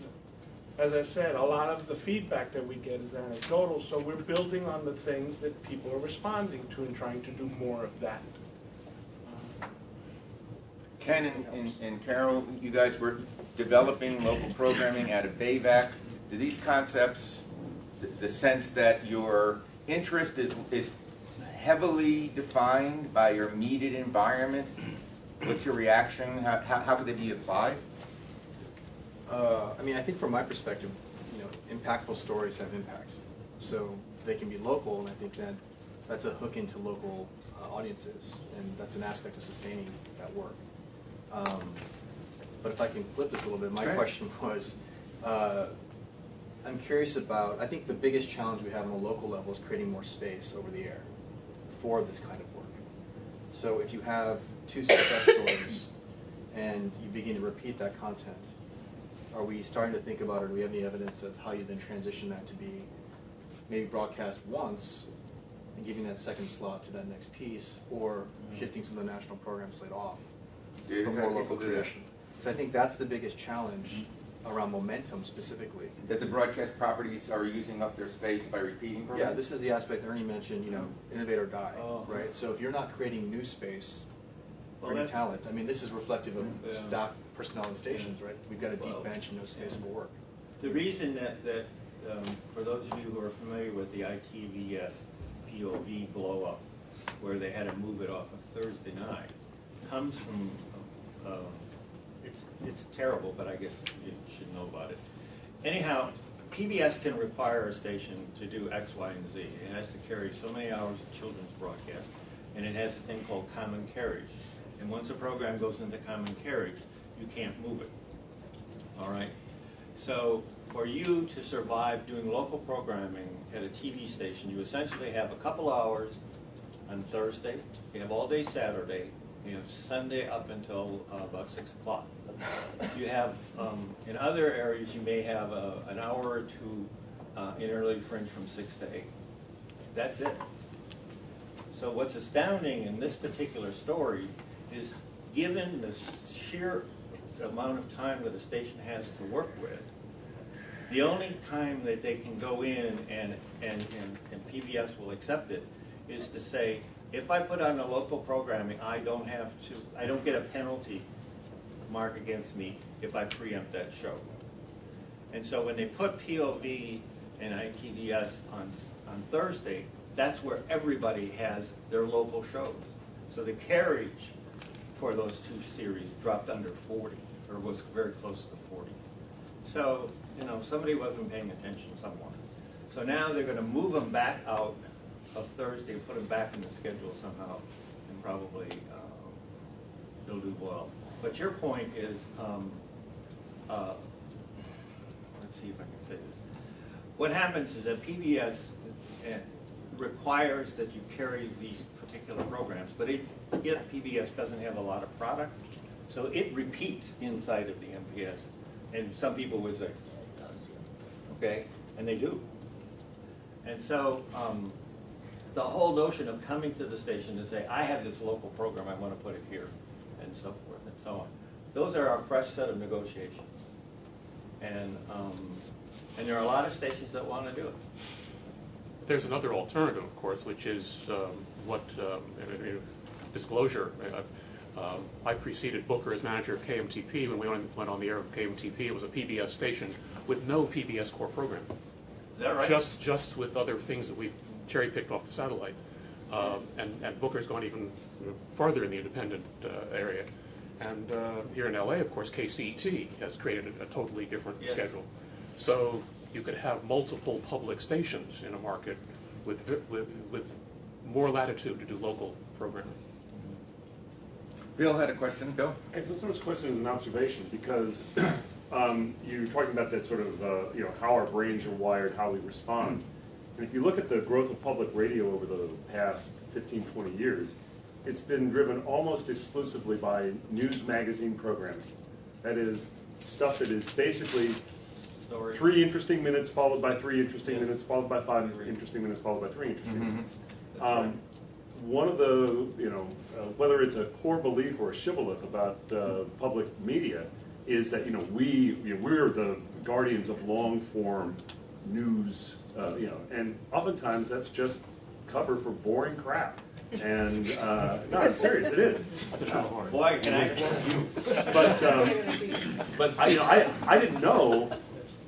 as I said, a lot of the feedback that we get is anecdotal, so we're building on the things that people are responding to and trying to do more of that. Ken and Carol, you guys were developing local programming out of BAVAC. Do these concepts, the sense that your interest is heavily defined by your immediate environment, what's your reaction? How could they be applied? I mean, I think from my perspective, impactful stories have impact. So they can be local, and I think that's a hook into local audiences, and that's an aspect of sustaining that work. But if I can flip this a little bit, my question was, I'm curious about, I think the biggest challenge we have on a local level is creating more space over the air for this kind of work. So if you have 2 success stories and you begin to repeat that content, are we starting to think about, or do we have any evidence of how you then transition that to be maybe broadcast once and giving that second slot to that next piece, or shifting some of the national program slate off for more local creation? So I think that's the biggest challenge around momentum specifically. That the broadcast properties are using up their space by repeating programs? Yeah, this is the aspect Ernie mentioned, innovate or die, right? So if you're not creating new space for new talent, I mean, this is reflective of staff, personnel, and stations, right? We've got a deep bench and no space for work. The reason that for those of you who are familiar with the ITVS POV blow-up, where they had to move it off of Thursday night, comes from, it's terrible, but I guess you should know about it. Anyhow, PBS can require a station to do X, Y, and Z. It has to carry so many hours of children's broadcast, and it has a thing called common carriage. And once a program goes into common carriage, you can't move it, all right? So for you to survive doing local programming at a TV station, you essentially have a couple hours on Thursday, you have all day Saturday, you have Sunday up until about 6 o'clock. You have, in other areas, you may have an hour or two in early fringe from 6 to 8. That's it. So what's astounding in this particular story is, given the sheer amount of time that a station has to work with, the only time that they can go in and PBS will accept it is to say, if I put on the local programming, I don't get a penalty mark against me if I preempt that show. And so when they put POV and ITVS on Thursday, that's where everybody has their local shows. So the carriage for those two series dropped under 40, or was very close to 40. So, you know, somebody wasn't paying attention somewhere. So now they're going to move them back out of Thursday, put them back in the schedule somehow, and probably they'll do well. But your point is, let's see if I can say this. What happens is that PBS requires that you carry these particular programs, but yet PBS doesn't have a lot of product, so it repeats inside of the MPS. And some people would say, okay, and they do. And so the whole notion of coming to the station to say, I have this local program, I want to put it here, and so forth and so on. Those are our fresh set of negotiations. And there are a lot of stations that want to do it. There's another alternative, of course, which is disclosure. I preceded Booker as manager of KMTP. When we went on the air with KMTP, it was a PBS station with no PBS core program. Is that right? Just with other things that we cherry-picked off the satellite. And Booker's gone even farther in the independent area. And here in LA, of course, KCET has created a totally different schedule. So you could have multiple public stations in a market with more latitude to do local programming. Bill had a question. Bill? It's not so much a question as an observation, because you're talking about that sort of, how our brains are wired, how we respond. And if you look at the growth of public radio over the past 15, 20 years, it's been driven almost exclusively by news magazine programming. That is stuff that is basically 3 interesting minutes followed by 3 interesting minutes followed by 5 interesting minutes followed by 3 interesting minutes. One of the, whether it's a core belief or a shibboleth about public media is that, we're the guardians of long-form news, and oftentimes that's just cover for boring crap. And no, I'm serious, it is. Boy, can I? But I didn't know,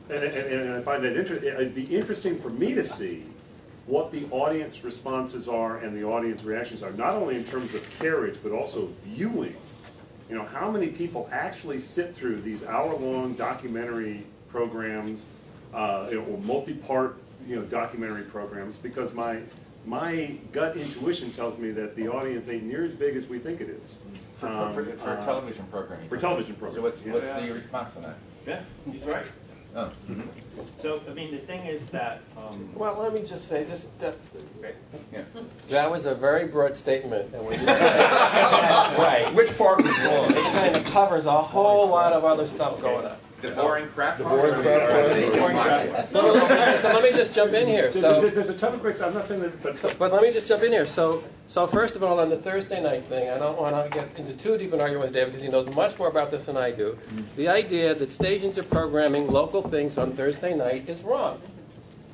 and I find that interesting. It'd be interesting for me to see what the audience responses are and the audience reactions are, not only in terms of carriage, but also viewing. How many people actually sit through these hour-long documentary programs, or multi-part, documentary programs, because my gut intuition tells me that the audience ain't near as big as we think it is. For television programming. For television programming. So what's the response on that? Yeah, he's right. Oh. So, I mean, the thing is that... well, let me just say, that was a very broad statement. And when you that's right. Which part was wrong? It kind of covers a whole lot of other stuff going on. The boring crap. The boring crap. So let me just jump in here. So there's a ton of great. I'm not saying that, but let me just jump in here. So first of all, on the Thursday night thing, I don't want to get into too deep an argument with David because he knows much more about this than I do. The idea that stations are programming local things on Thursday night is wrong,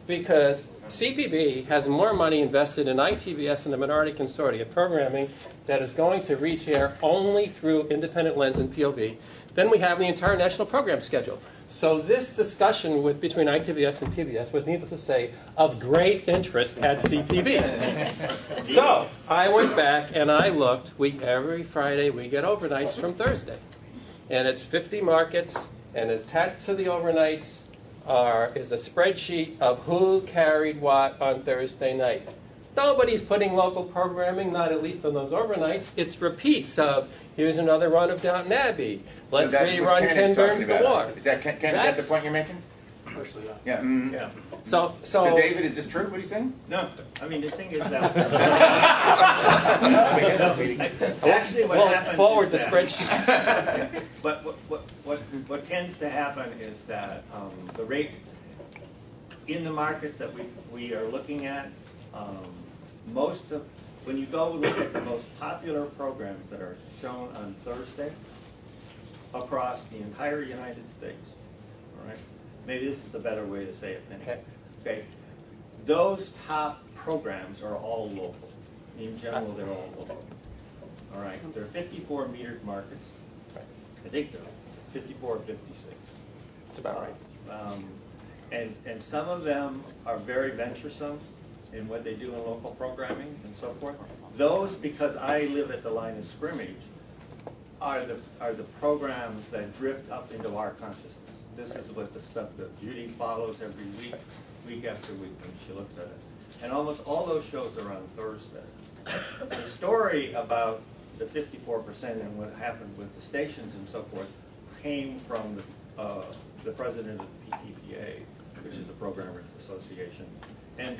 because CPB has more money invested in ITVS and the Minority Consortium programming that is going to reach air only through Independent Lens and POV. Then we have the entire national program schedule. So this discussion between ITVS and PBS was, needless to say, of great interest at CPB. So I went back and I looked. Every Friday we get overnights from Thursday. And it's 50 markets, and attached to the overnights is a spreadsheet of who carried what on Thursday night. Nobody's putting local programming, not at least on those overnights. It's repeats of, here's another run of Downton Abbey. Let's So that's what rerun Ken Ken is talking Burns the about. War. Is that, Ken, is that the point you're making? Partially, Yeah. Mm-hmm. Yeah. So David, is this true, what he's saying? No, I mean, the thing is that. Actually, what happens forward is the that- spreadsheets. But what tends to happen is that the rate in the markets that we are looking at, when you go look at the most popular programs that are shown on Thursday across the entire United States, all right? Maybe this is a better way to say it. Okay. Those top programs are all local. In general, they're all local. All right. There are 54 metered markets. I think there are 54 or 56. That's about right. And some of them are very venturesome in what they do in local programming and so forth. Those, because I live at the line of scrimmage, are the programs that drift up into our consciousness. This is what the stuff that Judy follows every week after week when she looks at it. And almost all those shows are on Thursday. The story about the 54% and what happened with the stations and so forth came from the president of the PTPA, which is the Programmers Association. And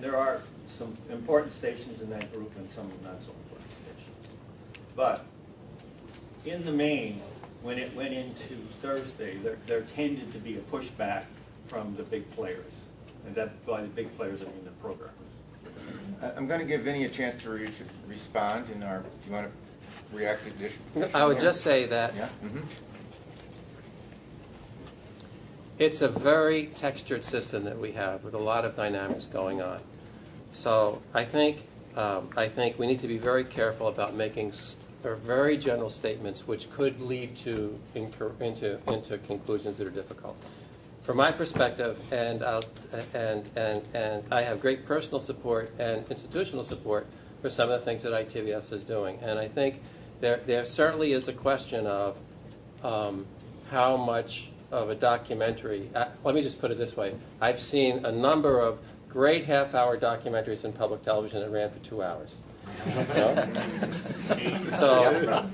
there are some important stations in that group and some not so important stations. But in the main, when it went into Thursday, there tended to be a pushback from the big players. And that, by the big players, I mean the programmers. I'm going to give Vinny a chance to respond. Do you want to react to this? I would just say that it's a very textured system that we have with a lot of dynamics going on. So I think we need to be very careful about making very general statements which could lead to into conclusions that are difficult. From my perspective, and I have great personal support and institutional support for some of the things that ITVS is doing. And I think there certainly is a question of how much of a documentary, let me just put it this way, I've seen a number of great half-hour documentaries in public television that ran for 2 hours. So,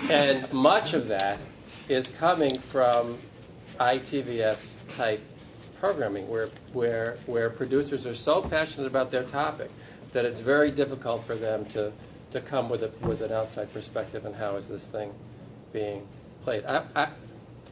and much of that is coming from ITVS type programming where producers are so passionate about their topic that it's very difficult for them to come with an outside perspective on how is this thing being played.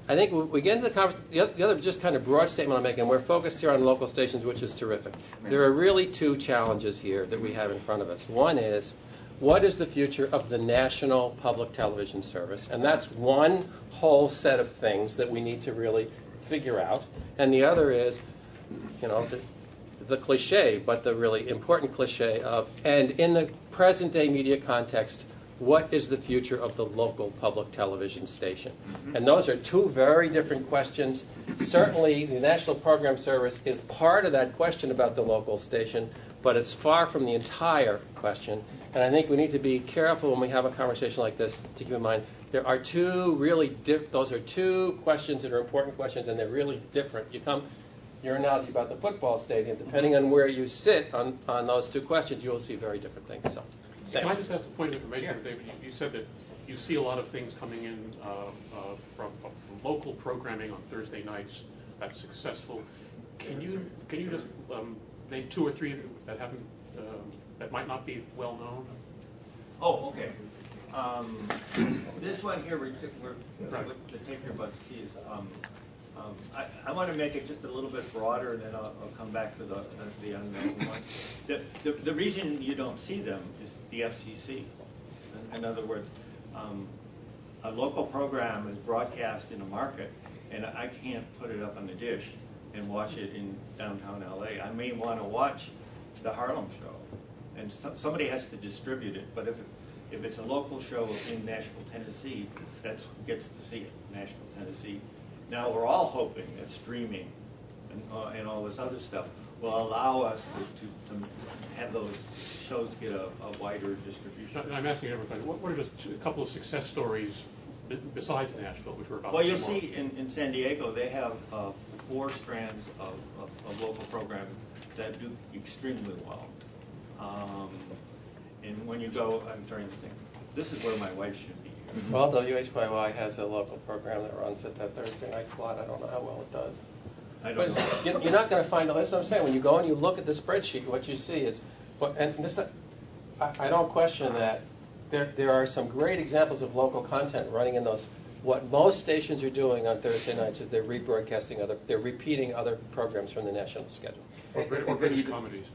I think we get into the other just kind of broad statement I'm making. We're focused here on local stations, which is terrific. There are really two challenges here that we have in front of us. One is, what is the future of the national public television service? And that's one whole set of things that we need to really figure out. And the other is, the cliche, but the really important cliche of, and in the present day media context, what is the future of the local public television station? And those are two very different questions. Certainly, the National Program Service is part of that question about the local station, but it's far from the entire question. And I think we need to be careful when we have a conversation like this to keep in mind there are two really those are two questions that are important questions, and they're really different. Your analogy about the football stadium, depending on where you sit on those two questions, you'll see very different things. So. Can I just ask a point of information, David? You said that you see a lot of things coming in from local programming on Thursday nights that's successful. Can you just name two or three that haven't that might not be well known? Oh, okay. This one here, the tape you're about to see is. I want to make it just a little bit broader, and then I'll come back to the unknown one. The reason you don't see them is the FCC. In other words, a local program is broadcast in a market, and I can't put it up on the dish and watch it in downtown LA. I may want to watch the Harlem show, and somebody has to distribute it. But if it's a local show in Nashville, Tennessee, that gets to see it, Nashville, Tennessee. Now we're all hoping that streaming and all this other stuff will allow us to have those shows get a wider distribution. And I'm asking everybody, what are just a couple of success stories besides Nashville, which we're about Well, to you tomorrow? see in San Diego, they have 4 strands of local programming that do extremely well. And when you go, I'm trying to think, this is where my wife should be. Well, WHYY has a local program that runs at that Thursday night slot. I don't know how well it does. I don't know. You're not going to find, that's what I'm saying, when you go and you look at the spreadsheet, what you see is, and this, I don't question that, there are some great examples of local content running in those. What most stations are doing on Thursday nights is they're rebroadcasting they're repeating other programs from the national schedule. Or British comedies.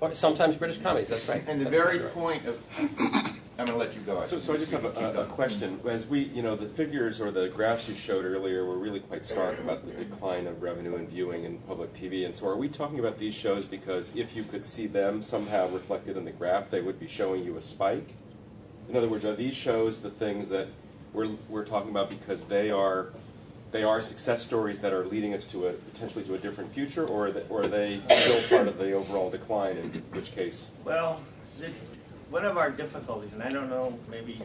Or sometimes British comedies, that's right. And the That's very right. point of, I'm going to let you go. So I just have a question. As we, the figures or the graphs you showed earlier were really quite stark about the decline of revenue and viewing in public TV. And so are we talking about these shows because if you could see them somehow reflected in the graph, they would be showing you a spike? In other words, are these shows the things that we're talking about because they are success stories that are leading us to potentially to a different future, or are they still part of the overall decline, in which case? Well, one of our difficulties, and I don't know, maybe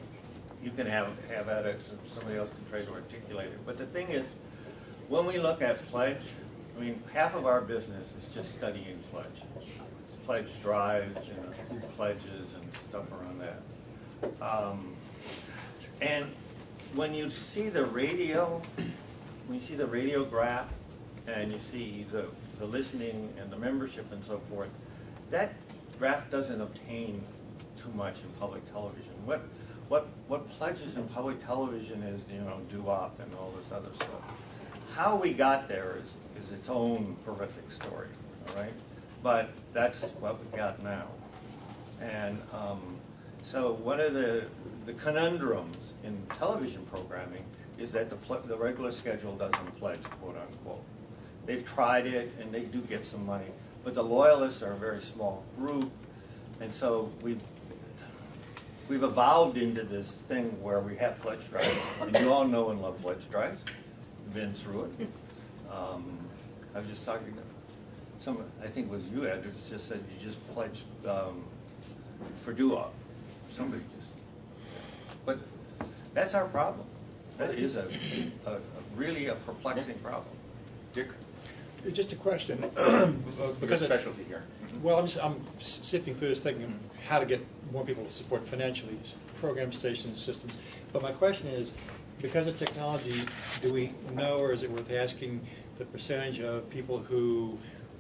you can have at it, so somebody else can try to articulate it, but the thing is, when we look at pledge, I mean, half of our business is just studying pledge. Pledge drives, who pledges and stuff around that. And when you see the radio, graph, and you see the listening and the membership and so forth, that graph doesn't obtain too much in public television. What pledges in public television is, doo-wop and all this other stuff. How we got there is its own horrific story, all right? But that's what we got now. And so one of the conundrums in television programming is that the regular schedule doesn't pledge, quote unquote. They've tried it and they do get some money, but the loyalists are a very small group, and so we've evolved into this thing where we have pledge drives, and you all know and love pledge drives. You've been through it. I was just talking to I think it was you, Ed, who just said you just pledged for doo-wop. Somebody just said. But that's our problem. That is a really a perplexing problem. Dick? Just a question. Because specialty here. Well, I'm sifting through this thinking how to get more people to support financially program stations, systems. But my question is, because of technology, do we know, or is it worth asking, the percentage of people who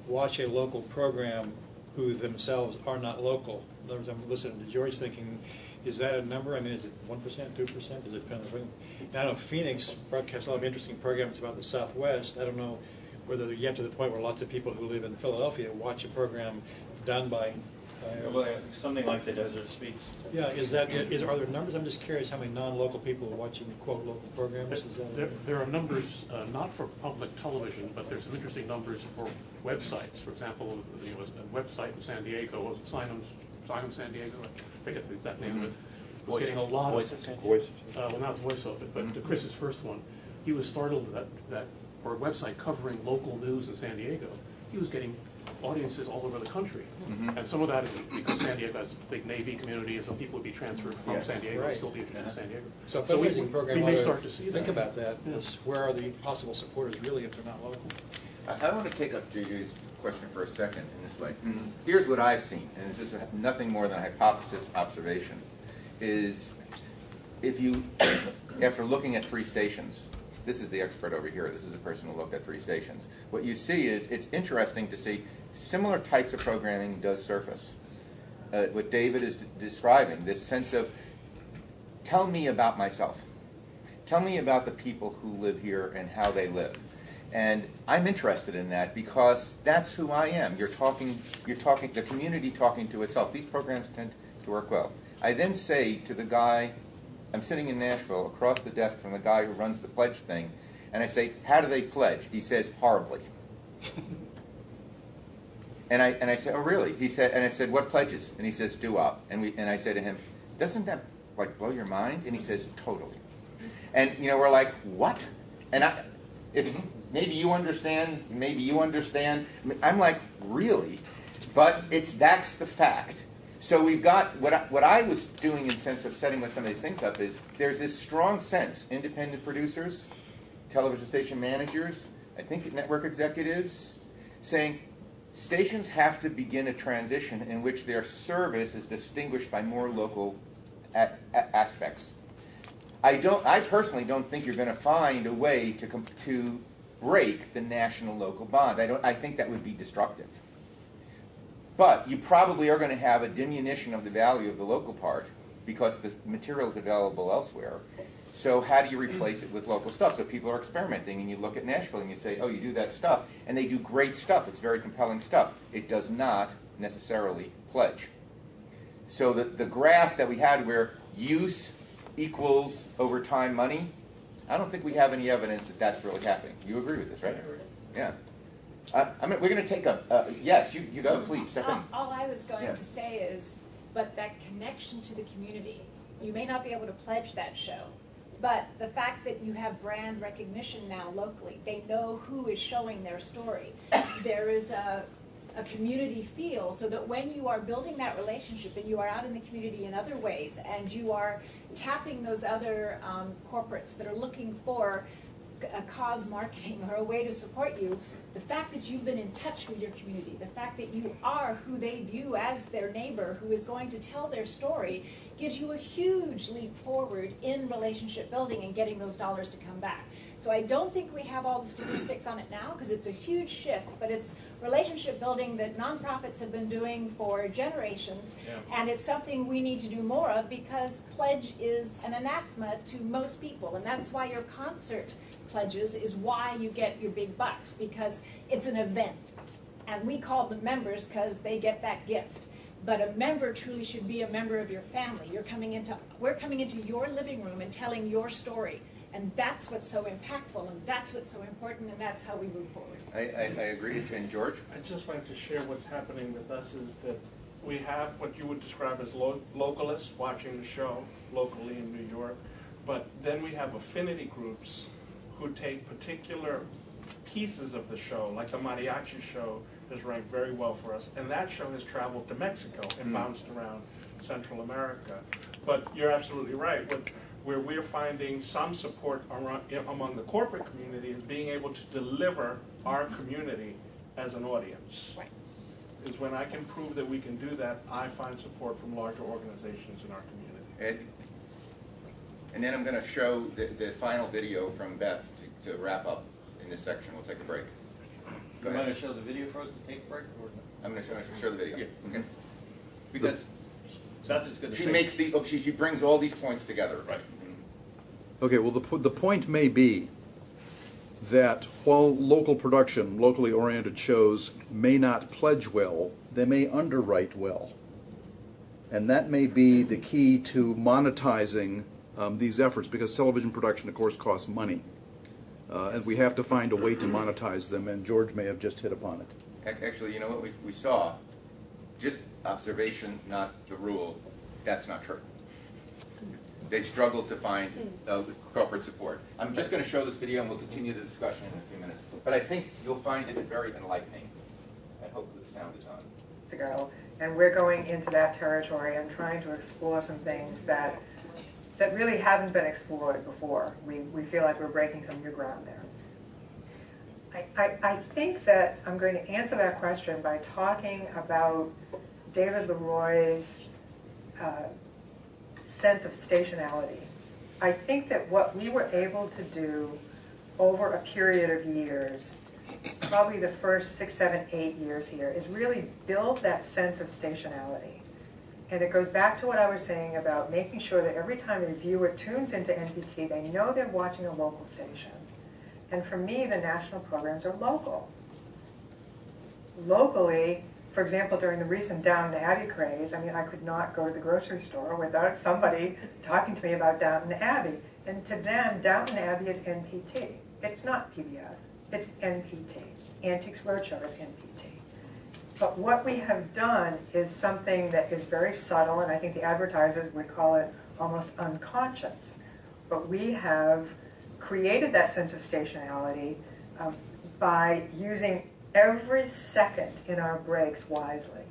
watch a local program who themselves are not local? In other words, I'm listening to George thinking, is that a number? I mean, is it 1%, 2%? Does it depend on the I know Phoenix broadcasts a lot of interesting programs about the Southwest. I don't know whether you get to the point where lots of people who live in Philadelphia watch a program done by... something like the Desert Speaks. Yeah, are there numbers? I'm just curious how many non-local people are watching, quote, local programs. There are numbers, not for public television, but there's some interesting numbers for websites. For example, there was a website in San Diego, was it Simon San Diego? I forget the exact name of it. Was getting a lot Voice of... of San Diego. Well, not Voice of it, but Chris's first one. He was startled that for a website covering local news in San Diego, he was getting audiences all over the country. Mm-hmm. And some of that is because San Diego has a big Navy community, and so people would be transferred from San Diego and still be interested in San Diego. So we may start to see think about that. Yes. Where are the possible supporters really if they're not local? I want to take up JJ's question for a second in this way. Here's what I've seen, and this is nothing more than a hypothesis observation, is if you, after looking at 3 stations, this is the expert over here, this is a person who looked at 3 stations, what you see is it's interesting to see similar types of programming does surface. What David is describing, this sense of, tell me about myself. Tell me about the people who live here and how they live. And I'm interested in that because that's who I am. You're talking, the community talking to itself. These programs tend to work well. I then say to the guy, I'm sitting in Nashville across the desk from the guy who runs the pledge thing, and I say, how do they pledge? He says, horribly. And I said, oh really? He said, and I said, what pledges? And he says, doo-wop. And I said to him, doesn't that like blow your mind? And he says, totally. And we're like, what? And if maybe you understand, maybe you understand. I'm like, really? But that's the fact. So we've got, what I was doing in sense of setting some of these things up is, there's this strong sense, independent producers, television station managers, I think network executives, saying, stations have to begin a transition in which their service is distinguished by more local aspects. I personally don't think you're going to find a way to break the national-local bond. I think that would be destructive. But you probably are going to have a diminution of the value of the local part because the material is available elsewhere. So how do you replace it with local stuff? So people are experimenting, and you look at Nashville and you say, oh, you do that stuff, and they do great stuff. It's very compelling stuff. It does not necessarily pledge. So the graph that we had where use equals over time money, I don't think we have any evidence that that's really happening. You agree with this, right? Yeah. We're going to take yes, you go, please, step in. All I was going Yeah. to say is, but that connection to the community, you may not be able to pledge that show, but the fact that you have brand recognition now locally, they know who is showing their story. There is a community feel, so that when you are building that relationship and you are out in the community in other ways and you are tapping those other corporates that are looking for a cause marketing or a way to support you, the fact that you've been in touch with your community, the fact that you are who they view as their neighbor who is going to tell their story gives you a huge leap forward in relationship building and getting those dollars to come back. So I don't think we have all the statistics on it now because it's a huge shift, but it's relationship building that nonprofits have been doing for generations, and it's something we need to do more of because pledge is an anathema to most people, and that's why your concert pledges is why you get your big bucks, because it's an event. And we call them members because they get that gift. But a member truly should be a member of your family. We're coming into your living room and telling your story. And that's what's so impactful, and that's what's so important, and that's how we move forward. I agree. And George? I just wanted to share what's happening with us is that we have what you would describe as localists watching the show locally in New York, but then we have affinity groups who take particular pieces of the show, like the mariachi show has ranked very well for us, and that show has traveled to Mexico and bounced around Central America. But you're absolutely right. Where we're finding some support among the corporate community is being able to deliver our community as an audience. Right. Is when I can prove that we can do that, I find support from larger organizations in our community. Ed? And then I'm going to show the final video from Beth to wrap up in this section. We'll take a break. Go ahead. You want to show the video for us to take a break? Or no? I'm going to show the video. Yeah. Okay. Because that's what's going to She makes she brings all these points together. Right. Okay, well, the point may be that while local production, locally oriented shows may not pledge well, they may underwrite well. And that may be the key to monetizing these efforts, because television production, of course, costs money. And we have to find a way to monetize them, and George may have just hit upon it. Actually, you know what we saw? Just observation, not the rule. That's not true. They struggle to find corporate support. I'm just going to show this video, and we'll continue the discussion in a few minutes. But I think you'll find it very enlightening. I hope the sound is on. To go, and we're going into that territory and trying to explore some things that really haven't been explored before. We feel like we're breaking some new ground there. I think that I'm going to answer that question by talking about David Leroy's sense of stationality. I think that what we were able to do over a period of years, probably the first 6, 7, 8 years here, is really build that sense of stationality. And it goes back to what I was saying about making sure that every time a viewer tunes into NPT, they know they're watching a local station. And for me, the national programs are local. Locally, for example, during the recent Downton Abbey craze, I mean, I could not go to the grocery store without somebody talking to me about Downton Abbey. And to them, Downton Abbey is NPT. It's not PBS. It's NPT. Antiques Roadshow is NPT. But what we have done is something that is very subtle, and I think the advertisers would call it almost unconscious. But we have created that sense of stationality by using every second in our breaks wisely,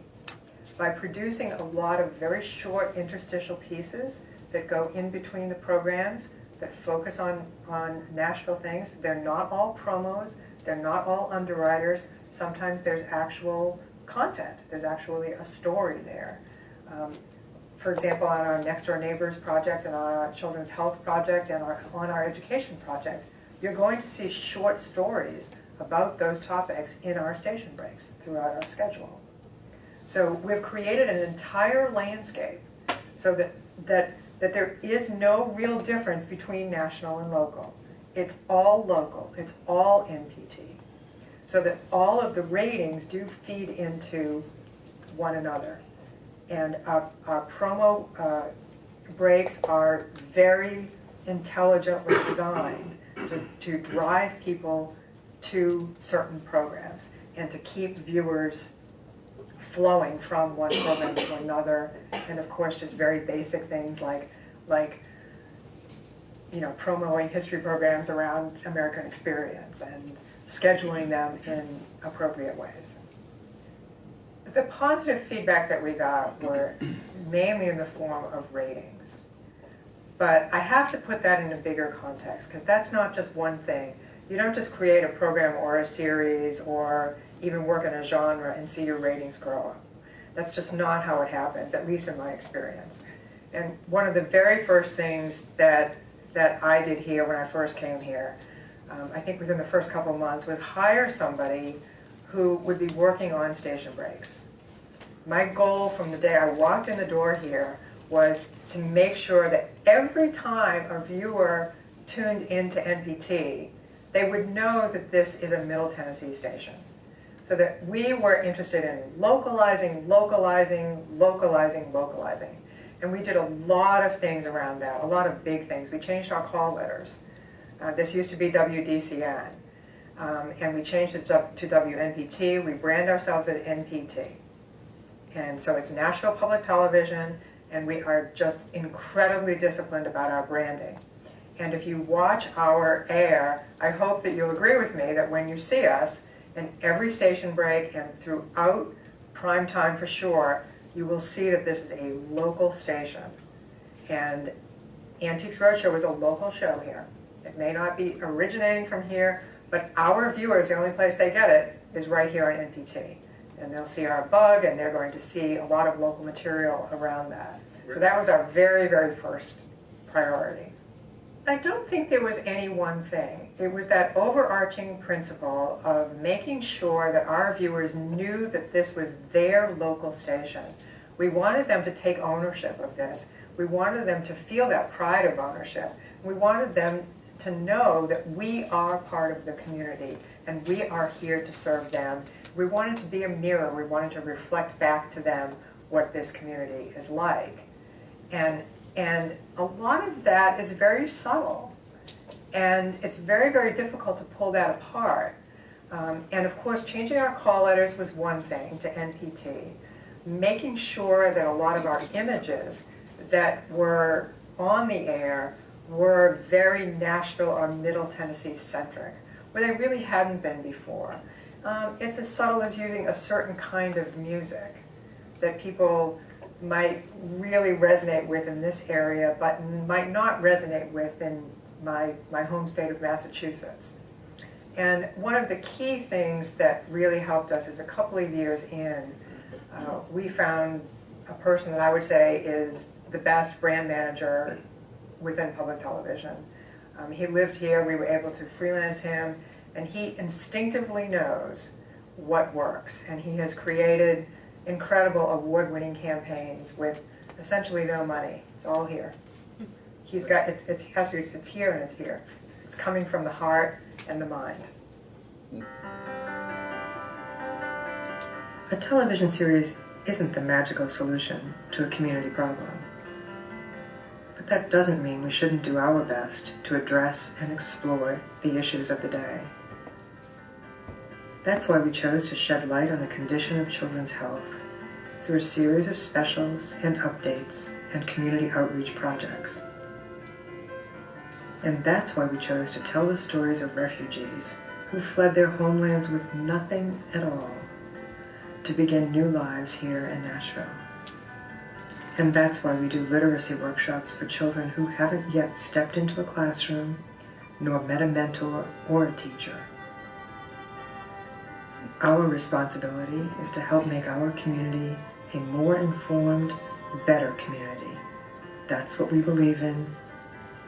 by producing a lot of very short interstitial pieces that go in between the programs that focus on Nashville things. They're not all promos. They're not all underwriters. Sometimes there's actual content. There's actually a story there. For example, on our Next Door Neighbors project and on our Children's Health project and on our education project, you're going to see short stories about those topics in our station breaks throughout our schedule. So we've created an entire landscape so that there is no real difference between national and local. It's all local. It's all NPT. So that all of the ratings do feed into one another. And our promo breaks are very intelligently designed to drive people to certain programs and to keep viewers flowing from one program to another. And of course, just very basic things like promoting history programs around American experience and scheduling them in appropriate ways. The positive feedback that we got were mainly in the form of ratings. But I have to put that in a bigger context, because that's not just one thing. You don't just create a program or a series or even work in a genre and see your ratings grow up. That's just not how it happens, at least in my experience. And one of the very first things that I did here when I first came here, I think within the first couple of months, was hire somebody who would be working on station breaks. My goal from the day I walked in the door here was to make sure that every time a viewer tuned into NPT, they would know that this is a Middle Tennessee station. So that we were interested in localizing. And we did a lot of things around that, a lot of big things. We changed our call letters. This used to be WDCN. And we changed it to WNPT. We brand ourselves as NPT. And so it's Nashville Public Television, and we are just incredibly disciplined about our branding. And if you watch our air, I hope that you'll agree with me that when you see us, in every station break and throughout prime time for sure, you will see that this is a local station. And Antiques Roadshow is a local show here. It may not be originating from here, but our viewers, the only place they get it is right here on NPT. And they'll see our bug, and they're going to see a lot of local material around that. So that was our very, very first priority. I don't think there was any one thing. It was that overarching principle of making sure that our viewers knew that this was their local station. We wanted them to take ownership of this. We wanted them to feel that pride of ownership. We wanted them to know that we are part of the community and we are here to serve them. We wanted to be a mirror. We wanted to reflect back to them what this community is like. And a lot of that is very subtle. And it's very, very difficult to pull that apart. And of course, changing our call letters was one thing to NPT. Making sure that a lot of our images that were on the air were very Nashville or Middle Tennessee centric, where they really hadn't been before. It's as subtle as using a certain kind of music that people might really resonate with in this area, but might not resonate with in my home state of Massachusetts. And one of the key things that really helped us is a couple of years in, we found a person that I would say is the best brand manager within public television. He lived here, we were able to freelance him, and he instinctively knows what works. And he has created incredible award-winning campaigns with essentially no money. It's all here. He's got, it's here and it's here. It's coming from the heart and the mind. A television series isn't the magical solution to a community problem. But that doesn't mean we shouldn't do our best to address and explore the issues of the day. That's why we chose to shed light on the condition of children's health through a series of specials and updates and community outreach projects. And that's why we chose to tell the stories of refugees who fled their homelands with nothing at all to begin new lives here in Nashville. And that's why we do literacy workshops for children who haven't yet stepped into a classroom nor met a mentor or a teacher. Our responsibility is to help make our community a more informed, better community. That's what we believe in.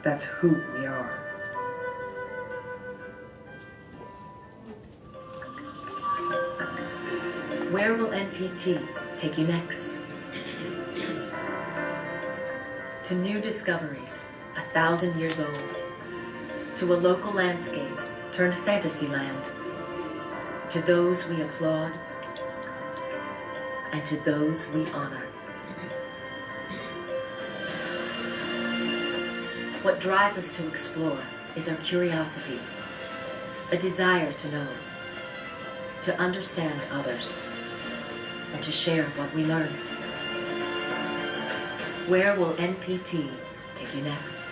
That's who we are. Where will NPT take you next? To new discoveries, 1,000 years old. To a local landscape turned fantasy land. To those we applaud, and to those we honor. What drives us to explore is our curiosity, a desire to know, to understand others, and to share what we learn. Where will NPT take you next?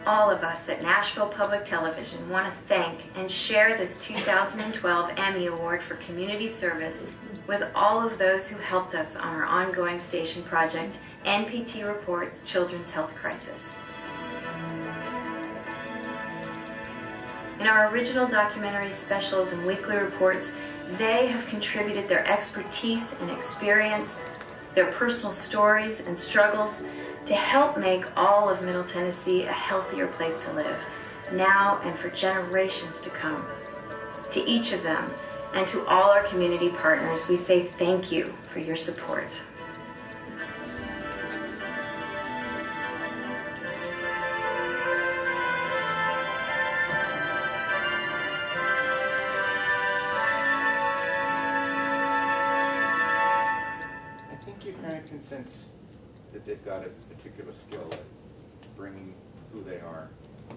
All of us at Nashville Public Television want to thank and share this 2012 Emmy Award for Community Service with all of those who helped us on our ongoing station project, NPT Reports Children's Health Crisis. In our original documentary specials and weekly reports, they have contributed their expertise and experience, their personal stories and struggles to help make all of Middle Tennessee a healthier place to live, now and for generations to come. To each of them, and to all our community partners, we say thank you for your support. I think you kind of can sense that they've got a particular skill at bringing who they are.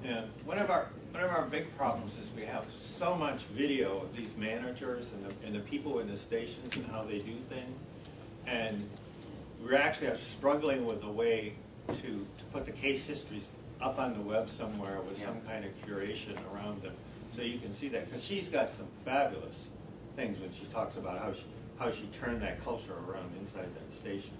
Yeah, one of our big problems is we have so much video of these managers and the people in the stations and how they do things, and we actually are struggling with a way to put the case histories up on the web somewhere with some kind of curation around them, so you can see that, because she's got some fabulous things when she talks about how she turned that culture around inside that station,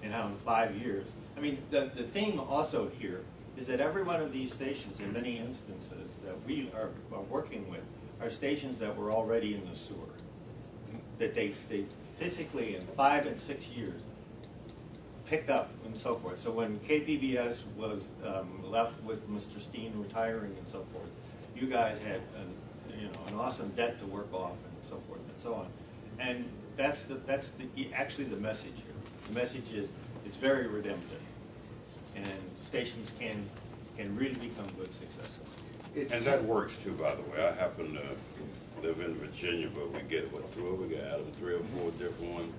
and how in 5 years. I mean, the theme also here is that every one of these stations, in many instances that we are working with, are stations that were already in the sewer. That they physically, in 5 and 6 years, picked up and so forth. So when KPBS was left with Mr. Steen retiring and so forth, you guys had an awesome debt to work off and so forth and so on. And that's actually the message here. The message is it's very redemptive, and stations can really become good successes. And that works too, by the way. I happen to live in Virginia, but we get we got out of 3 or 4 different ones,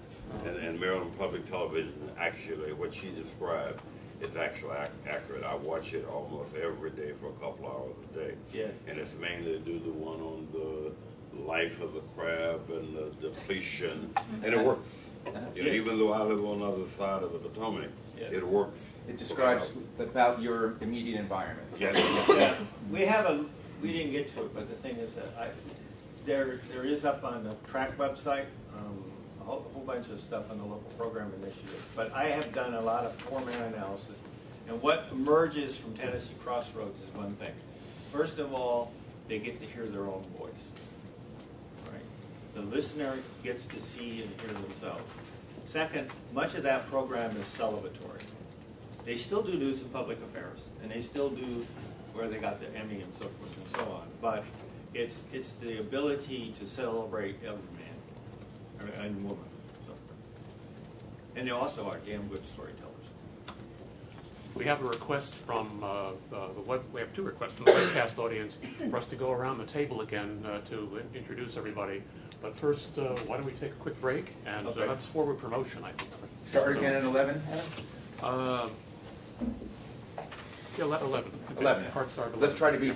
and Maryland Public Television, actually what she described is actually accurate. I watch it almost every day for a couple hours a day. Yes. And it's mainly to do the one on the life of the crab and the depletion, and it works. You know, even though I live on the other side of the Potomac, it works. It describes about your immediate environment. Yeah. We didn't get to it, but the thing is that there is up on the track website a whole bunch of stuff on the local program initiative. But I have done a lot of format analysis, and what emerges from Tennessee Crossroads is one thing. First of all, they get to hear their own voice. The listener gets to see and hear themselves. Second, much of that program is celebratory. They still do news and public affairs, and they still do where they got the Emmy and so forth and so on. But it's the ability to celebrate every man and woman. So. And they also are damn good storytellers. We have a request from the web. We have 2 requests from the webcast audience for us to go around the table again to introduce everybody. But first, why don't we take a quick break, and that's forward promotion, I think. Start again at 11, Adam? Yeah, 11. 11. Parts are 11. Let's try to be